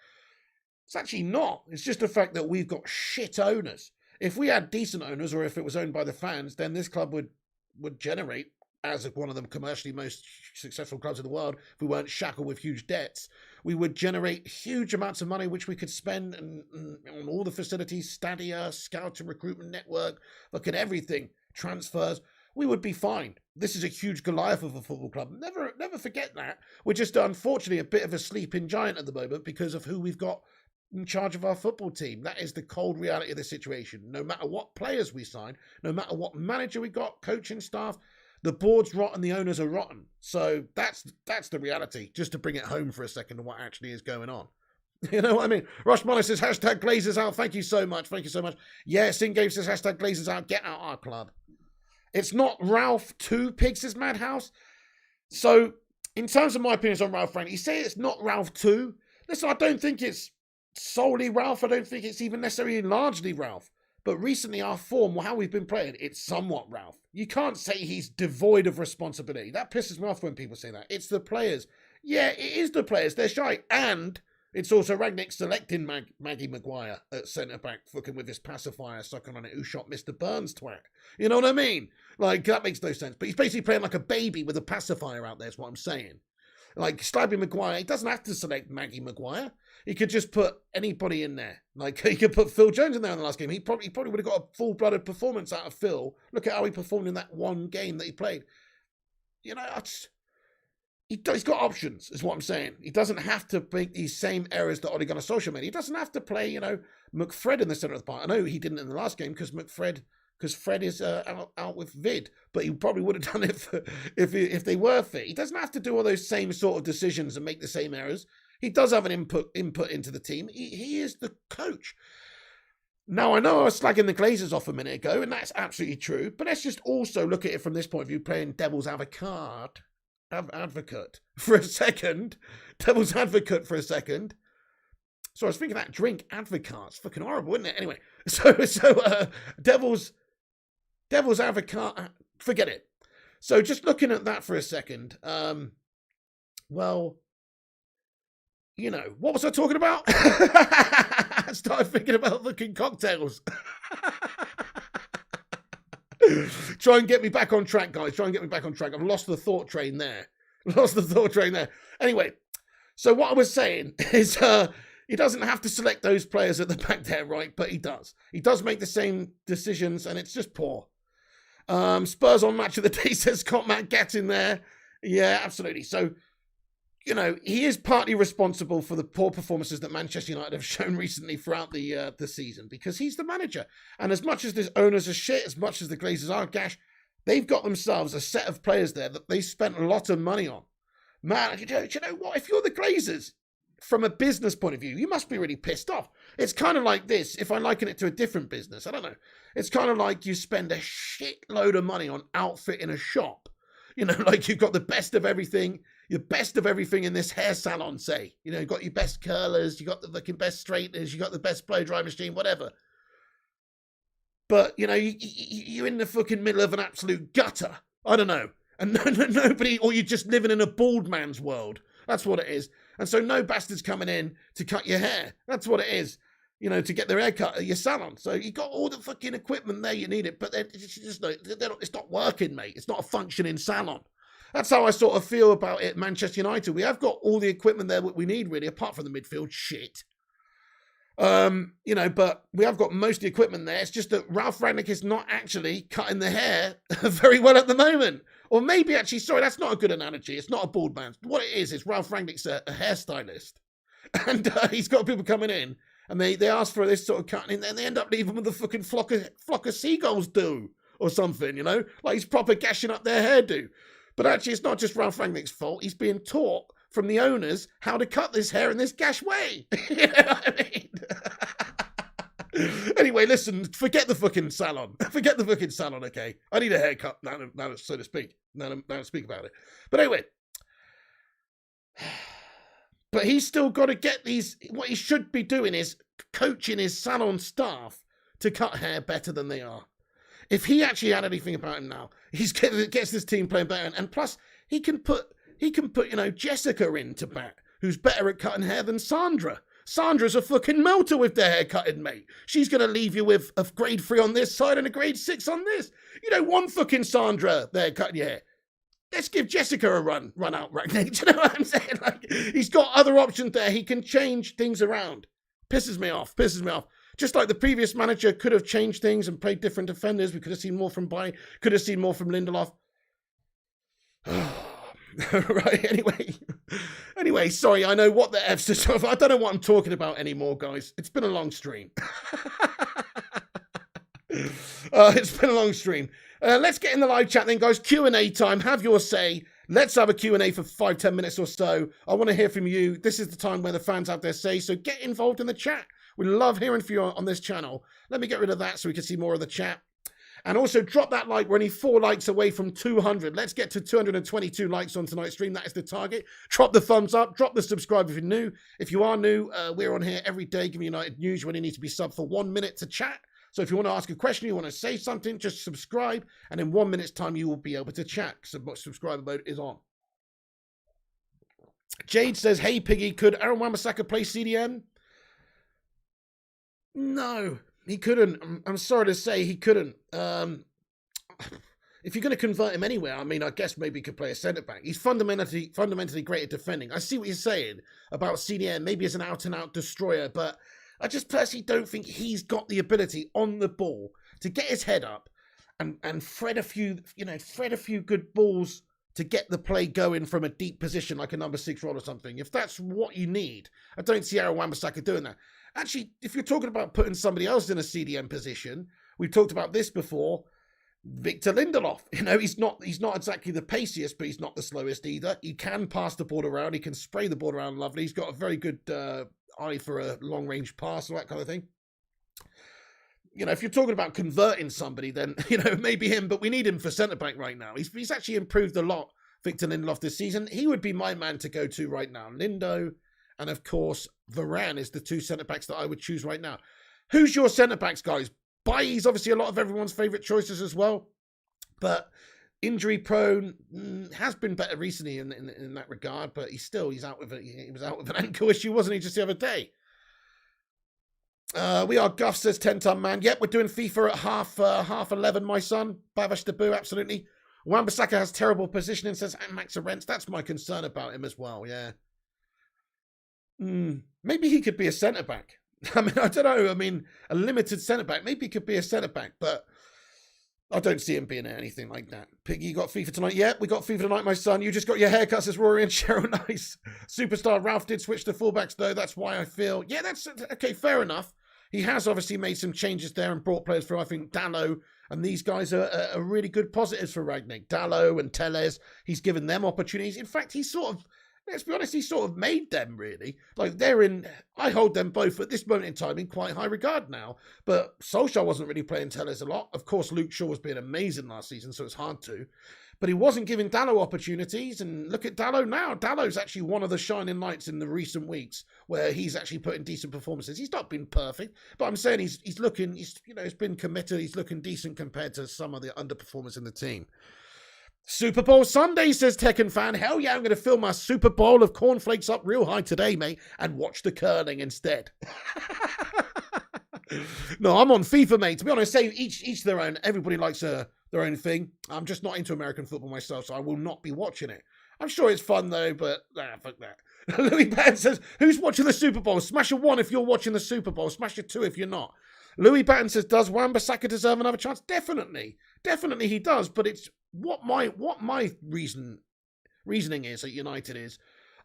It's actually not. It's just the fact that we've got shit owners. If we had decent owners, or if it was owned by the fans, then this club would generate, as one of the commercially most successful clubs in the world, if we weren't shackled with huge debts, we would generate huge amounts of money which we could spend on all the facilities, Stadia, Scout and Recruitment Network, look at everything, transfers. We would be fine. This is a huge Goliath of a football club. Never forget that. We're just, unfortunately, a bit of a sleeping giant at the moment because of who we've got in charge of our football team. That is the cold reality of the situation. No matter what players we sign, no matter what manager we got, coaching staff, the board's rotten, the owners are rotten. So that's the reality, just to bring it home for a second to what actually is going on. You know what I mean? Rush Molly says, hashtag Glazers out. Thank you so much. Thank you so much. Yeah, Singame says, hashtag Glazers out. Get out our club. It's not Ralph 2 Pigs' Madhouse. So, in terms of my opinions on Ralph Rangnick, you say it's not Ralph 2. Listen, I don't think it's solely Ralph. I don't think it's even necessarily largely Ralph. But recently, our form, how we've been playing, it's somewhat Ralph. You can't say he's devoid of responsibility. That pisses me off when people say that. It's the players. Yeah, it is the players. They're shy. And it's also Rangnick selecting Maggie Maguire at centre-back, fucking with his pacifier sucking on it, who shot Mr. Burns twat. You know what I mean? Like, that makes no sense. But he's basically playing like a baby with a pacifier out there, is what I'm saying. Like, Slabby Maguire, he doesn't have to select Maggie Maguire. He could just put anybody in there. Like, he could put Phil Jones in there in the last game. He probably would have got a full-blooded performance out of Phil. Look at how he performed in that one game that he played. You know, He's got options, is what I'm saying. He doesn't have to make these same errors that Ole Gunnar Solskjaer made. He doesn't have to play, McFred in the centre of the park. I know he didn't in the last game because Fred is out with vid, but he probably would have done it if they were fit. He doesn't have to do all those same sort of decisions and make the same errors. He does have an input into the team. He is the coach. Now, I know I was slagging the Glazers off a minute ago, and that's absolutely true, but let's just also look at it from this point of view, playing devil's advocate for a second. Devil's advocate for a second. So I was thinking that drink, Advocaat's fucking horrible, isn't it? Anyway, so devil's advocate, forget it. So just looking at that for a second, well, what was I talking about? I started thinking about fucking cocktails. Try and get me back on track, guys. Try and get me back on track. I've lost the thought train there. Anyway, so what I was saying is he doesn't have to select those players at the back there, right? But he does. He does make the same decisions, and it's just poor. Spurs on Match of the Day says Scott Matt gets in there. Yeah, absolutely. So, he is partly responsible for the poor performances that Manchester United have shown recently throughout the season, because he's the manager. And as much as the owners are shit, as much as the Glazers are gash, they've got themselves a set of players there that they spent a lot of money on. Man, you know what? If you're the Glazers, from a business point of view, you must be really pissed off. It's kind of like this, if I liken it to a different business, I don't know. It's kind of like you spend a shitload of money on outfit in a shop. Like you've got the best of everything, in this hair salon, say. You've got your best curlers, you got the fucking best straighteners, you got the best blow dry machine, whatever. But, you're in the fucking middle of an absolute gutter. I don't know. And nobody, or you're just living in a bald man's world. That's what it is. And so no bastards coming in to cut your hair. That's what it is. To get their hair cut at your salon. So you got all the fucking equipment there, you need it. But it's not working, mate. It's not a functioning salon. That's how I sort of feel about it, Manchester United. We have got all the equipment there that we need, really, apart from the midfield shit. But we have got most of the equipment there. It's just that Ralph Rangnick is not actually cutting the hair very well at the moment. Or maybe actually, sorry, that's not a good analogy. It's not a bald man. What it is Ralph Rangnick's a hairstylist. And he's got people coming in and they ask for this sort of cut, and then they end up leaving with a fucking flock of seagulls do or something, like he's proper gashing up their hairdo. But actually, it's not just Ralph Rangnick's fault. He's being taught from the owners how to cut this hair in this gash way. You know what I mean? Anyway, listen, forget the fucking salon. Forget the fucking salon, okay? I need a haircut now, so to speak. Now to speak about it. But anyway. But he's still got to get these. What he should be doing is coaching his salon staff to cut hair better than they are. If he actually had anything about him now, he gets this team playing better. And plus, he can put Jessica in to bat, who's better at cutting hair than Sandra. Sandra's a fucking melter with their hair cutting, mate. She's going to leave you with a grade 3 on this side and a grade 6 on this. You don't want fucking Sandra there cutting your hair. Let's give Jessica a run out, Rangnick. Do you know what I'm saying? Like, he's got other options there. He can change things around. Pisses me off. Just like the previous manager could have changed things and played different defenders. We could have seen more from Bay. Could have seen more from Lindelof. Right, anyway, sorry, I know what the F's is. I don't know what I'm talking about anymore, guys. It's been a long stream. Let's get in the live chat then, guys. Q&A time. Have your say. Let's have a Q&A for 5-10 minutes or so. I want to hear from you. This is the time where the fans have their say, so get involved in the chat. We love hearing from you on this channel. Let me get rid of that so we can see more of the chat. And also drop that like. We're only 4 likes away from 200. Let's get to 222 likes on tonight's stream. That is the target. Drop the thumbs up. Drop the subscribe if you're new. If you are new, we're on here every day giving United news. You only need to be subbed for 1 minute to chat. So if you want to ask a question, you want to say something, just subscribe. And in 1 minute's time, you will be able to chat. So subscriber mode is on. Jade says, hey, Piggy, could Aaron Wan-Bissaka play CDM? No. He couldn't. I'm sorry to say he couldn't. If you're going to convert him anywhere, I mean, I guess maybe he could play a centre-back. He's fundamentally great at defending. I see what you're saying about CDM, maybe as an out-and-out destroyer, but I just personally don't think he's got the ability on the ball to get his head up and thread a few good balls to get the play going from a deep position like a number 6 role or something. If that's what you need, I don't see Aaron Wan-Bissaka doing that. Actually, if you're talking about putting somebody else in a CDM position, we've talked about this before, Victor Lindelof. He's not exactly the paciest, but he's not the slowest either. He can pass the ball around. He can spray the ball around lovely. He's got a very good eye for a long-range pass or that kind of thing. If you're talking about converting somebody, then, maybe him, but we need him for centre-back right now. He's actually improved a lot, Victor Lindelof, this season. He would be my man to go to right now. Lindo and, of course, Varane is the 2 centre-backs that I would choose right now. Who's your centre-backs, guys? Bailly's obviously a lot of everyone's favourite choices as well, but injury-prone, has been better recently in that regard, but he was out with an ankle issue, wasn't he, just the other day? We are Guff, says 10-ton man. Yep, we're doing FIFA at half 11, my son. Bavash Dabu, absolutely. Wan-Bissaka has terrible positioning, says Max Arentz. That's my concern about him as well, yeah. Maybe he could be a centre-back. I don't know. A limited centre-back. Maybe he could be a centre-back, but I don't see him being anything like that. Piggy, you got FIFA tonight? Yeah, we got FIFA tonight, my son. You just got your haircut, says Rory and Cheryl. Nice. Superstar Ralph did switch to fullbacks, though. That's why I feel... Yeah, that's... Okay, fair enough. He has obviously made some changes there and brought players through. I think Dalot and these guys are really good positives for Rangnick. Dalot and Telles, he's given them opportunities. In fact, let's be honest, he sort of made them, really. Like, I hold them both at this moment in time in quite high regard now. But Solskjaer wasn't really playing Telles a lot. Of course, Luke Shaw was being amazing last season, so it's hard to. But he wasn't giving Dalot opportunities. And look at Dalot now. Dalot's actually one of the shining lights in the recent weeks where he's actually put in decent performances. He's not been perfect, but I'm saying he's been committed. He's looking decent compared to some of the underperformers in the team. Super Bowl Sunday, says Tekken fan. Hell yeah, I'm going to fill my Super Bowl of cornflakes up real high today, mate, and watch the curling instead. No, I'm on FIFA, mate. To be honest, say each their own. Everybody likes their own thing. I'm just not into American football myself, so I will not be watching it. I'm sure it's fun, though, but fuck that. Louis Batten says, who's watching the Super Bowl? Smash a 1 if you're watching the Super Bowl. Smash a 2 if you're not. Louis Batten says, does Wan-Bissaka deserve another chance? Definitely. Definitely he does, but it's what my reasoning is at United is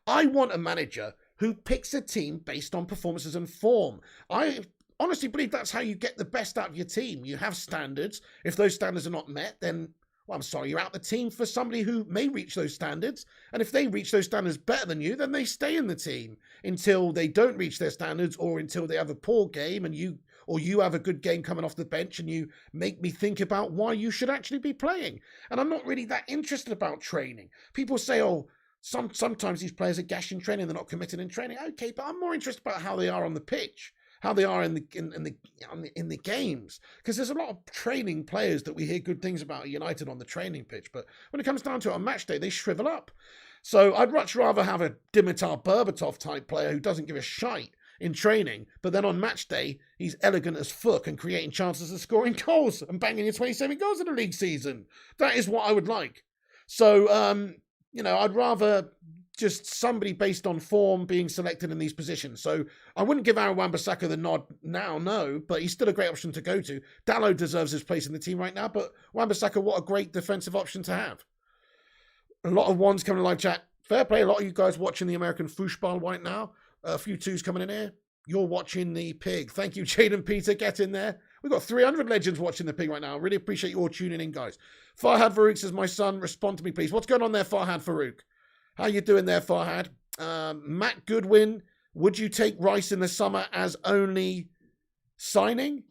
I want a manager who picks a team based on performances and form. I honestly believe that's how you get the best out of your team. You have standards. If those standards are not met, then, well, I'm sorry, you're out the team for somebody who may reach those standards. And if they reach those standards better than you, then they stay in the team until they don't reach their standards or until they have a poor game and you have a good game coming off the bench and you make me think about why you should actually be playing. And I'm not really that interested about training. People say, sometimes these players are gash in training, they're not committed in training. Okay, but I'm more interested about how they are on the pitch, how they are in the games. Because there's a lot of training players that we hear good things about at United on the training pitch. But when it comes down to it on match day, they shrivel up. So I'd much rather have a Dimitar Berbatov type player who doesn't give a shite in training, but then on match day, he's elegant as fuck and creating chances of scoring goals and banging your 27 goals in the league season. That is what I would like. So, I'd rather just somebody based on form being selected in these positions. So I wouldn't give Aaron Wan-Bissaka the nod now, no, but he's still a great option to go to. Dalot deserves his place in the team right now, but Wan-Bissaka, what a great defensive option to have. A lot of ones coming to live chat. Fair play, a lot of you guys watching the American football right now. A few twos coming in here. You're watching the pig. Thank you, Jaden Peter. Get in there. We've got 300 legends watching the pig right now. I really appreciate you all tuning in, guys. Farhad Farouk says, my son, respond to me, please. What's going on there, Farhad Farouk? How you doing there, Farhad? Matt Goodwin, would you take Rice in the summer as only signing?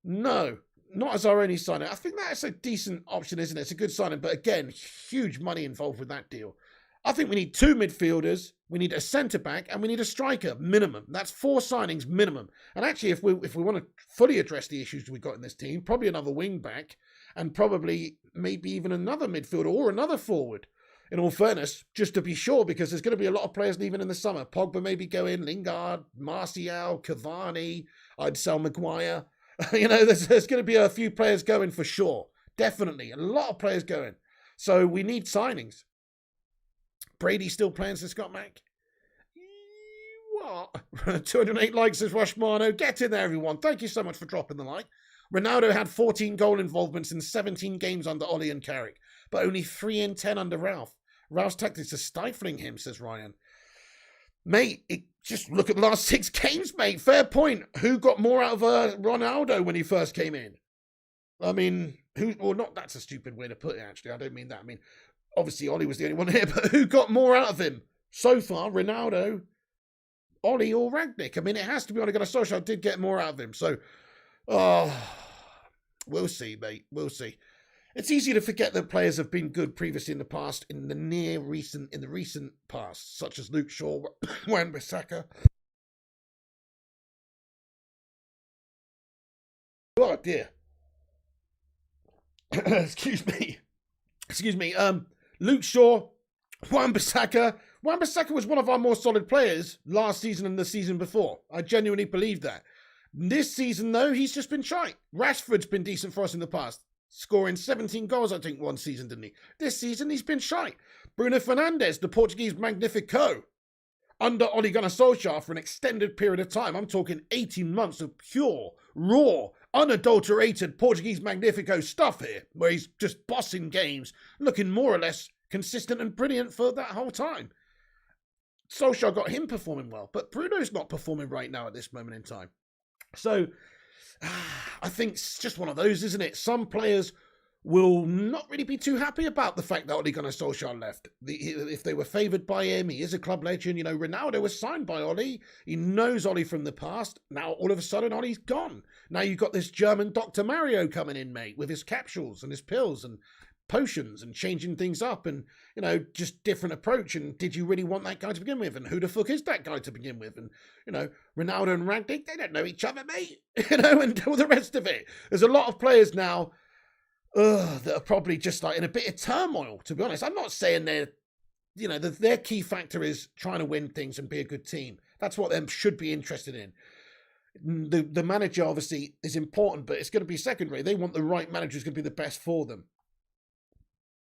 No, not as our only signing. I think that's a decent option, isn't it? It's a good signing. But again, huge money involved with that deal. I think we need 2 midfielders, we need a centre-back, and we need a striker, minimum. That's 4 signings, minimum. And actually, if we want to fully address the issues we've got in this team, probably another wing-back, and probably maybe even another midfielder or another forward. In all fairness, just to be sure, because there's going to be a lot of players leaving in the summer. Pogba maybe going, Lingard, Martial, Cavani, I'd sell Maguire. There's going to be a few players going for sure. Definitely, a lot of players going. So we need signings. Brady still playing, says Scott Mack. What? 208 likes, says Rushmano. Get in there, everyone. Thank you so much for dropping the like. Ronaldo had 14 goal involvements in 17 games under Ollie and Carrick. but only 3 in 10 under Ralph. Ralph's tactics are stifling him, says Ryan. Mate, just look at the last 6 games, mate. Fair point. Who got more out of Ronaldo when he first came in? I mean, that's a stupid way to put it, actually. I don't mean that. I mean, obviously, Ollie was the only one here, but who got more out of him? So far, Ronaldo, Ollie or Rangnick. I mean, it has to be Ole Gunnar Solskjaer did get more out of him. So, we'll see, mate. We'll see. It's easy to forget that players have been good previously in the past, in the recent past, such as Luke Shaw, Wan-Bissaka. Oh dear. Excuse me. Luke Shaw, Wan-Bissaka. Wan-Bissaka was one of our more solid players last season and the season before. I genuinely believe that. This season, though, he's just been shite. Rashford's been decent for us in the past, scoring 17 goals, I think, one season, didn't he? This season, he's been shite. Bruno Fernandes, the Portuguese Magnifico, under Ole Gunnar Solskjaer for an extended period of time. I'm talking 18 months of pure, raw, unadulterated Portuguese Magnifico stuff here, where he's just bossing games, looking more or less consistent and brilliant for that whole time. Solskjaer got him performing well, but Bruno's not performing right now at this moment in time. So, I think it's just one of those, isn't it? Some players will not really be too happy about the fact that Ole Gunnar Solskjaer left. If they were favoured by him, he is a club legend. You know, Ronaldo was signed by Ole. He knows Ole from the past. Now, all of a sudden, Ole's gone. Now you've got this German Dr. Mario coming in, mate, with his capsules and his pills and potions and changing things up and, you know, just different approach. And did you really want that guy to begin with? And who the fuck is that guy to begin with? And, you know, Ronaldo and Rangnick, they don't know each other, mate. You know, and all the rest of it. There's a lot of players now that are probably just like in a bit of turmoil, to be honest. I'm not saying their key factor is trying to win things and be a good team. That's what them should be interested in. The manager obviously is important, but it's going to be secondary. They want the right manager who's going to be the best for them.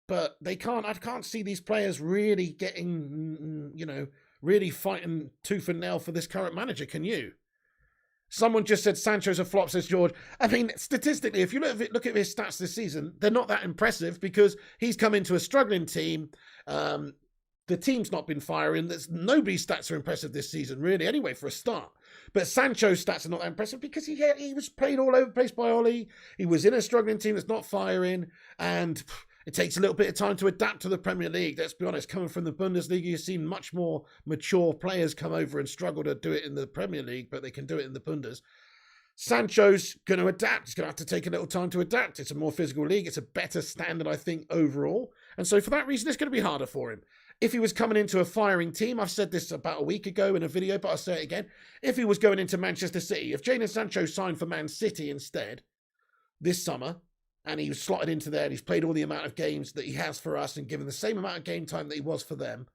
But I can't see these players really getting, really fighting tooth and nail for this current manager. Can you? Someone just said Sancho's a flop, says George. I mean, statistically, if you look at his stats this season, they're not that impressive because he's come into a struggling team. The team's not been firing. Nobody's stats are impressive this season, really, anyway, for a start. But Sancho's stats are not that impressive because he was played all over the place by Ole. He was in a struggling team that's not firing, and it takes a little bit of time to adapt to the Premier League. Let's be honest, coming from the Bundesliga, you've seen much more mature players come over and struggle to do it in the Premier League, but they can do it in the Bundes. Sancho's going to adapt. He's going to have to take a little time to adapt. It's a more physical league. It's a better standard, I think, overall. And so for that reason, it's going to be harder for him. If he was coming into a firing team, I've said this about a week ago in a video, but I'll say it again. If he was going into Manchester City, if Jadon Sancho signed for Man City instead this summer, and he was slotted into there, and he's played all the amount of games that he has for us and given the same amount of game time that he was for them,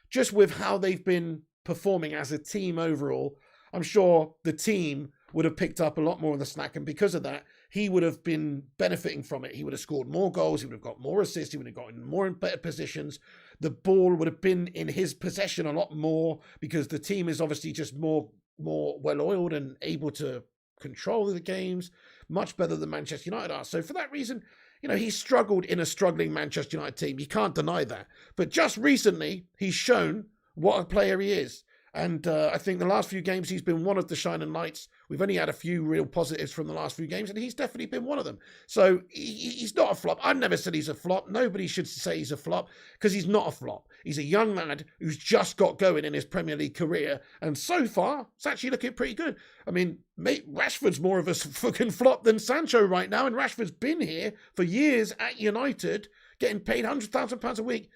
just with how they've been performing as a team overall, I'm sure the team would have picked up a lot more of the slack, and because of that, he would have been benefiting from it. He would have scored more goals, he would have got more assists, he would have gotten more in better positions. The ball would have been in his possession a lot more because the team is obviously just more well-oiled and able to control the games much better than Manchester United are. So for that reason, he's struggled in a struggling Manchester United team. You can't deny that. But just recently, he's shown what a player he is. And I think the last few games, he's been one of the shining lights. We've only had a few real positives from the last few games, and he's definitely been one of them. So he's not a flop. I've never said he's a flop. Nobody should say he's a flop because he's not a flop. He's a young lad who's just got going in his Premier League career. And so far, it's actually looking pretty good. I mean, mate, Rashford's more of a fucking flop than Sancho right now. And Rashford's been here for years at United, getting paid £100,000 a week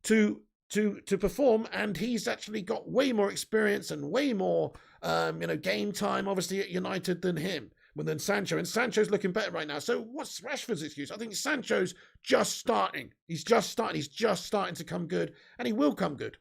to perform, and he's actually got way more experience and way more game time obviously at United than Sancho, and Sancho's looking better right now. So what's Rashford's excuse? I think Sancho's just starting. He's just starting to come good, and he will come good.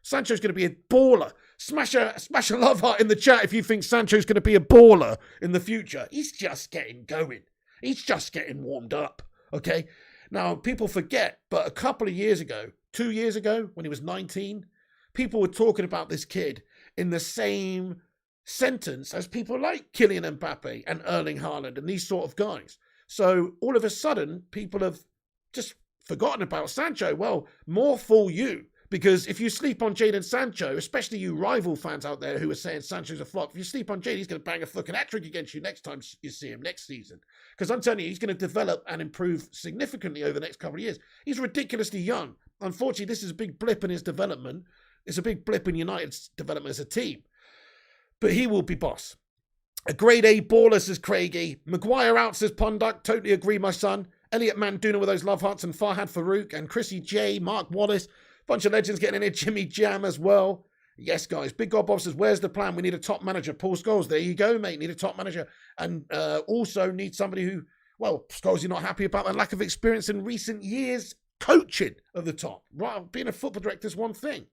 Sancho's going to be a baller. Smash a love heart in the chat if you think Sancho's going to be a baller in the future. He's just getting going. He's just getting warmed up. Okay, now people forget, but a couple of years ago, 2 years ago, when he was 19, people were talking about this kid in the same sentence as people like Kylian Mbappe and Erling Haaland and these sort of guys. So all of a sudden, people have just forgotten about Sancho. Well, more fool you. Because if you sleep on Jadon Sancho, especially you rival fans out there who are saying Sancho's a flop, if you sleep on Jadon, he's going to bang a fucking hat-trick against you next time you see him next season. Because I'm telling you, he's going to develop and improve significantly over the next couple of years. He's ridiculously young. Unfortunately, this is a big blip in his development. It's a big blip in United's development as a team. But he will be boss. A grade A baller, says Craigie. Maguire out, says Punduck. Totally agree, my son. Elliot Manduna with those love hearts, and Farhad Farouk, and Chrissy J, Mark Wallace. Bunch of legends getting in here. Jimmy Jam as well. Yes, guys. Big God Bob says, where's the plan? We need a top manager. Paul Scholes. There you go, mate. Need a top manager. And also need somebody who, well, Scholes, you're not happy about the lack of experience in recent years coaching of the top. Right, being a football director is one thing.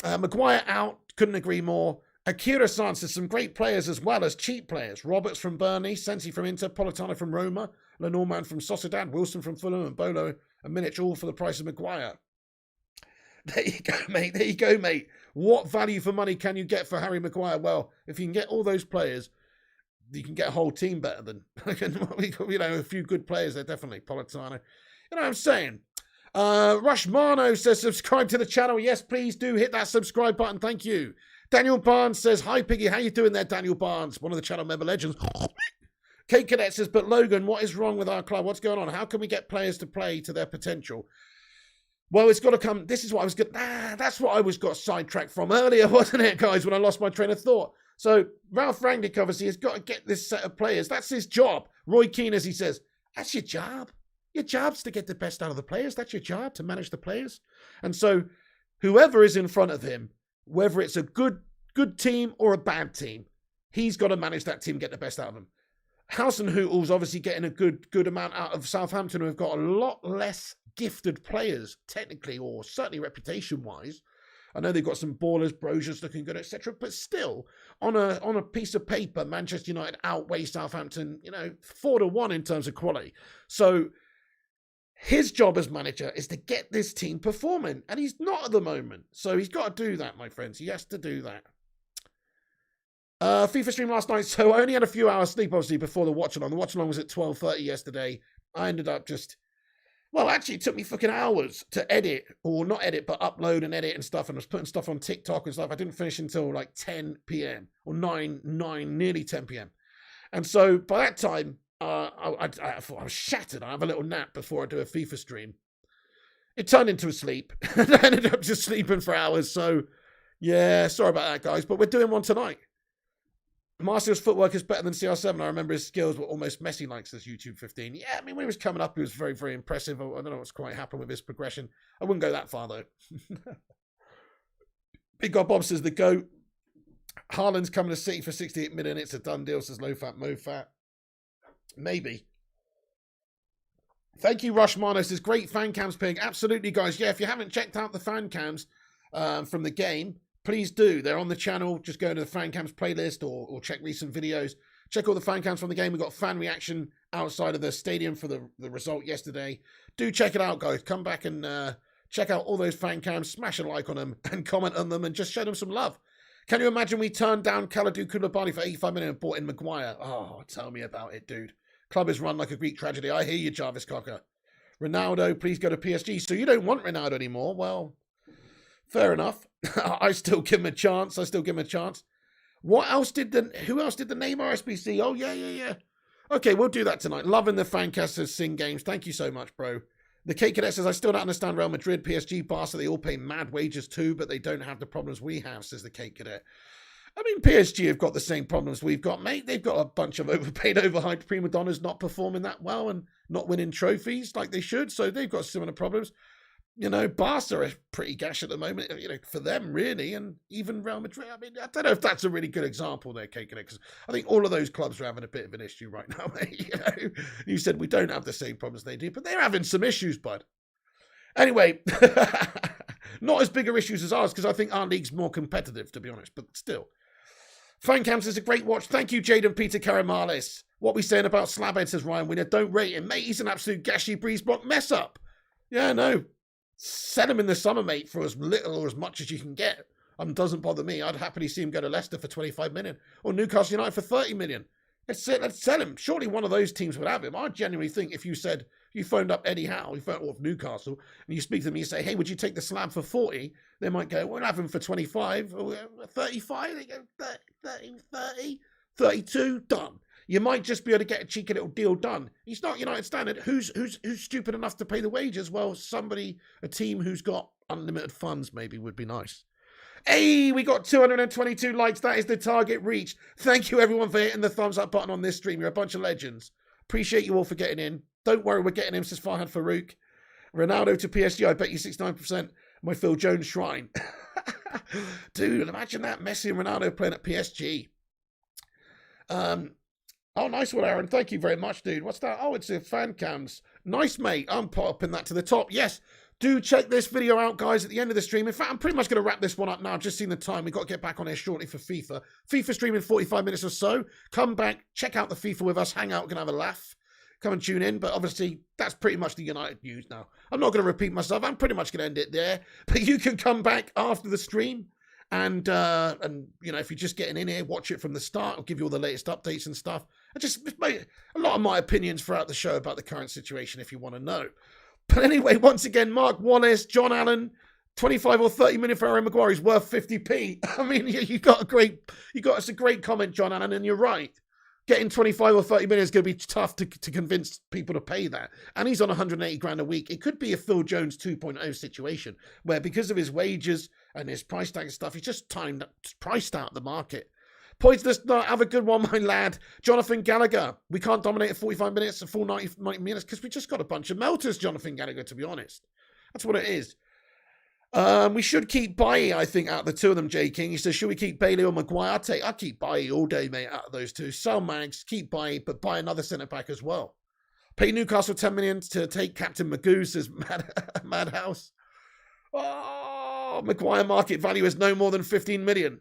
Maguire out. Couldn't agree more. Akira-san says some great players as well as cheap players. Roberts from Burnley, Sensi from Inter, Politano from Roma, Lenormand from Sociedad, Wilson from Fulham, and Bolo and Milic, all for the price of Maguire. There you go, mate. There you go, mate. What value for money can you get for Harry Maguire? Well, if you can get all those players, you can get a whole team better than, a few good players there, definitely. Politano. You know what I'm saying? Rushmano says, subscribe to the channel. Yes, please do hit that subscribe button. Thank you. Daniel Barnes says, hi, Piggy. How you doing there, Daniel Barnes? One of the channel member legends. Kate Cadet says, but Logan, what is wrong with our club? What's going on? How can we get players to play to their potential? Well, it's got to come. This is what I was that's what I got sidetracked from earlier, wasn't it, guys, when I lost my train of thought. So Ralph Rangnick, obviously, has got to get this set of players. That's his job. Roy Keane, as he says, that's your job. Your job's to get the best out of the players. That's your job, to manage the players. And so whoever is in front of him, whether it's a good team or a bad team, he's got to manage that team, get the best out of them. House and Hootle's obviously getting a good amount out of Southampton, who have got a lot less gifted players, technically, or certainly reputation-wise. I know they've got some ballers, Brozier's looking good, etc. But still, on a piece of paper, Manchester United outweigh Southampton, 4-1 in terms of quality. So his job as manager is to get this team performing, and he's not at the moment. So he's got to do that, my friends. He has to do that. FIFA stream last night, so I only had a few hours sleep, obviously, before the watch-along. The watch-along was at 12:30 yesterday. I ended up actually, it took me fucking hours to edit, or not edit, but upload and edit and stuff, and I was putting stuff on TikTok and stuff. I didn't finish until like 10 p.m. or 9, nearly 10 p.m. And so by that time, I thought I was shattered. I have a little nap before I do a FIFA stream. It turned into a sleep. And I ended up just sleeping for hours. So, yeah, sorry about that, guys. But we're doing one tonight. Martial's footwork is better than CR7. I remember his skills were almost Messi-like, says YouTube 15. Yeah, I mean, when he was coming up, he was very, very impressive. I don't know what's quite happened with his progression. I wouldn't go that far, though. Big God Bob says, the GOAT. Haaland's coming to City for 68 million. It's a done deal, says Low Fat Mo Fat. Maybe. Thank you, Rushmano. Says, great fan cams, Pig. Absolutely, guys. Yeah, if you haven't checked out the fan cams from the game, please do. They're on the channel. Just go to the fan cams playlist or check recent videos. Check all the fan cams from the game. We've got fan reaction outside of the stadium for the result yesterday. Do check it out, guys. Come back and check out all those fan cams. Smash a like on them and comment on them and just show them some love. Can you imagine we turned down Kalidou Koulibaly for 85 million and bought in Maguire? Oh, tell me about it, dude. Club is run like a Greek tragedy. I hear you, Jarvis Cocker. Ronaldo, please go to PSG. So you don't want Ronaldo anymore? Well, fair enough. I still give him a chance. Who else did the Neymar SBC? Oh, yeah. Okay, we'll do that tonight. Loving the fancasters sing games. Thank you so much, bro. The K Cadet says, I still don't understand Real Madrid, PSG, Barca. They all pay mad wages too, but they don't have the problems we have, says the K Cadet. I mean, PSG have got the same problems we've got, mate. They've got a bunch of overpaid, overhyped prima donnas not performing that well and not winning trophies like they should. So they've got similar problems. Barca are pretty gash at the moment, for them, really. And even Real Madrid, I mean, I don't know if that's a really good example there, Kate, because I think all of those clubs are having a bit of an issue right now, mate. You said we don't have the same problems they do, but they're having some issues, bud. Anyway, not as bigger issues as ours, because I think our league's more competitive, to be honest, but still. Fancams is a great watch. Thank you, Jaden Peter Karamalis. What we saying about Slabhead, says Ryan Winner. Don't rate him, mate. He's an absolute gashy breeze block mess up. Yeah, no. Sell him in the summer, mate, for as little or as much as you can get. Doesn't bother me. I'd happily see him go to Leicester for 25 million or Newcastle United for 30 million. Let's sell him. Surely one of those teams would have him. I genuinely think if you said, you phoned up Eddie Howe, you phoned off Newcastle, and you speak to them, you say, hey, would you take the slab for 40? They might go, we'll have him for 25, or 35. They go, 30, 32, done. You might just be able to get a cheeky little deal done. He's not United standard. Who's stupid enough to pay the wages? Well, a team who's got unlimited funds maybe would be nice. Hey, we got 222 likes. That is the target reached. Thank you, everyone, for hitting the thumbs up button on this stream. You're a bunch of legends. Appreciate you all for getting in. Don't worry, we're getting him, says Farhad Farouk. Ronaldo to PSG, I bet you 69%. My Phil Jones shrine. Dude, imagine that. Messi and Ronaldo playing at PSG. Oh, nice one, Aaron. Thank you very much, dude. What's that? Oh, it's a fan cams. Nice, mate. I'm popping that to the top. Yes. Do check this video out, guys, at the end of the stream. In fact, I'm pretty much going to wrap this one up now. I've just seen the time. We've got to get back on here shortly for FIFA. FIFA stream in 45 minutes or so. Come back, check out the FIFA with us, hang out, we're going to have a laugh. Come and tune in. But obviously, that's pretty much the United news now. I'm not going to repeat myself. I'm pretty much going to end it there. But you can come back after the stream. And you know, if you're just getting in here, watch it from the start. I'll give you all the latest updates and stuff. I just made a lot of my opinions throughout the show about the current situation if you want to know. But anyway, once again, Mark Wallace, John Allen, 25 or 30 minutes for Harry Maguire is worth 50p. I mean, you got us a great comment, John Allen, and you're right. Getting 25 or 30 minutes is going to be tough to convince people to pay that. And he's on 180 grand a week. It could be a Phil Jones 2.0 situation where because of his wages and his price tag and stuff, he's just priced out the market. Poisonous Nut, have a good one, my lad. Jonathan Gallagher, we can't dominate at 45 minutes, a full 90 minutes, because we just got a bunch of melters, Jonathan Gallagher, to be honest. That's what it is. We should keep Bailly, I think, out of the two of them, J. King. He says, should we keep Bailey or Maguire? I'll keep Bailly all day, mate, out of those two. Sell Mags, keep Bailly, but buy another centre-back as well. Pay Newcastle 10 million to take Captain Magoo, says Madhouse. Oh, Maguire market value is no more than 15 million.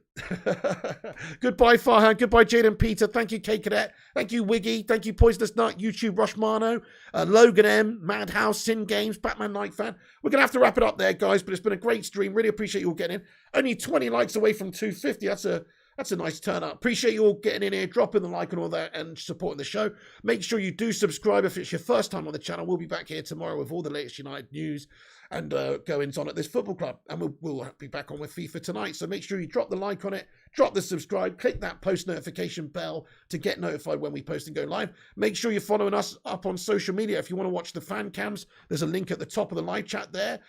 Goodbye, Farhan. Goodbye, Jaden Peter. Thank you, K Cadet. Thank you, Wiggy. Thank you, Poisonous Nut, YouTube, Rushmano, Logan M, Madhouse, Sin Games, Batman Night Fan. We're going to have to wrap it up there, guys, but it's been a great stream. Really appreciate you all getting in. Only 20 likes away from 250. That's a nice turn up. Appreciate you all getting in here, dropping the like and all that, and supporting the show. Make sure you do subscribe if it's your first time on the channel. We'll be back here tomorrow with all the latest United news and goings on at this football club. And we'll be back on with FIFA tonight. So make sure you drop the like on it, drop the subscribe, click that post notification bell to get notified when we post and go live. Make sure you're following us up on social media. If you want to watch the fan cams, there's a link at the top of the live chat there.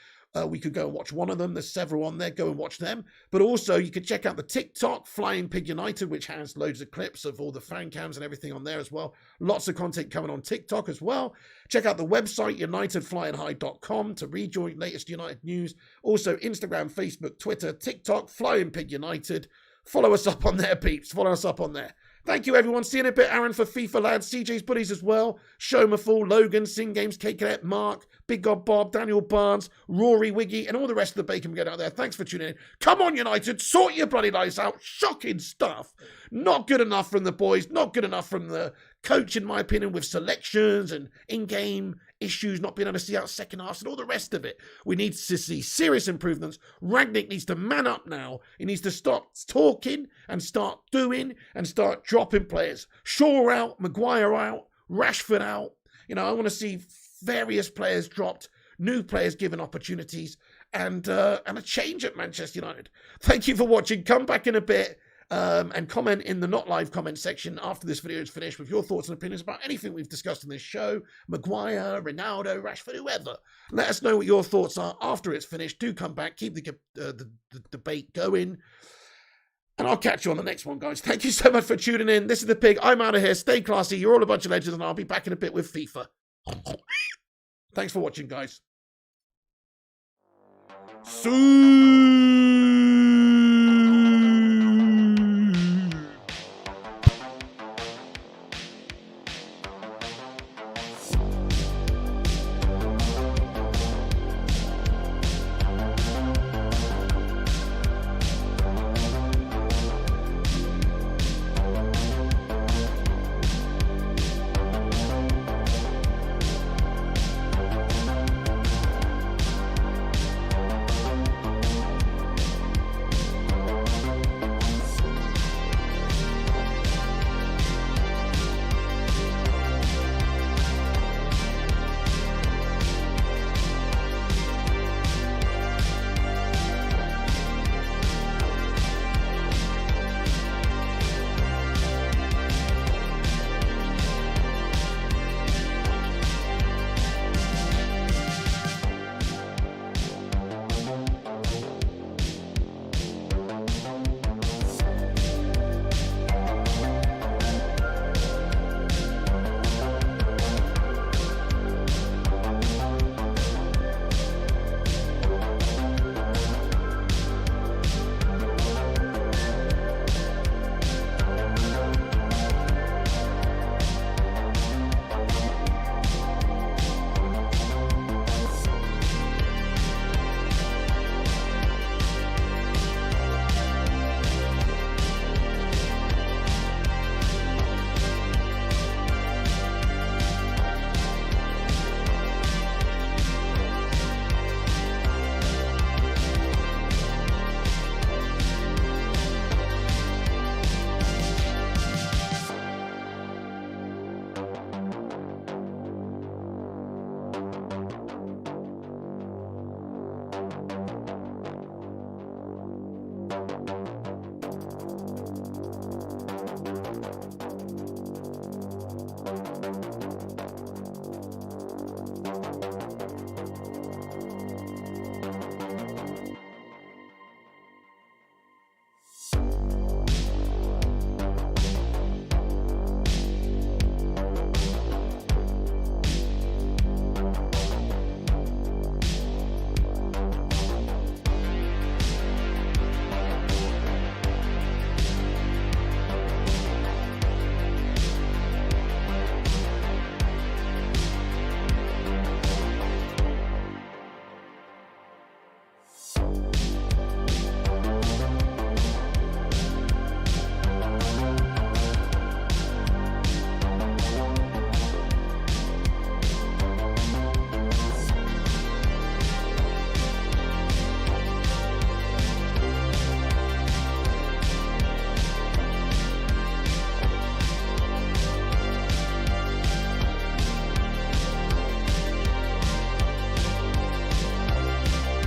We could go and watch one of them. There's several on there. Go and watch them. But also, you could check out the TikTok, Flying Pig United, which has loads of clips of all the fan cams and everything on there as well. Lots of content coming on TikTok as well. Check out the website, unitedflyandhigh.com, to read your latest United news. Also, Instagram, Facebook, Twitter, TikTok, Flying Pig United. Follow us up on there, peeps. Follow us up on there. Thank you, everyone. See you in a bit, Aaron, for FIFA Lads, CJ's Buddies as well, Showmaful, Logan, Sing Games, K Cadet, Mark, Big God Bob, Daniel Barnes, Rory Wiggy, and all the rest of the bacon get out there. Thanks for tuning in. Come on, United, sort your bloody lives out. Shocking stuff. Not good enough from the boys, not good enough from the coach, in my opinion, with selections and in-game issues, not being able to see out second halves and all the rest of it. We need to see serious improvements. Rangnick needs to man up now. He needs to stop talking and start doing and start dropping players. Shaw out, Maguire out, Rashford out. You know, I want to see various players dropped, new players given opportunities, and a change at Manchester United. Thank you for watching. Come back in a bit. And comment in the not live comment section after this video is finished with your thoughts and opinions about anything we've discussed in this show. Maguire, Ronaldo, Rashford, whoever. Let us know what your thoughts are after it's finished. Do come back, keep the debate going, and I'll catch you on the next one, guys. Thank you so much for tuning in. This is The Pig. I'm out of here. Stay classy. You're all a bunch of legends, and I'll be back in a bit with FIFA. Thanks for watching, guys. See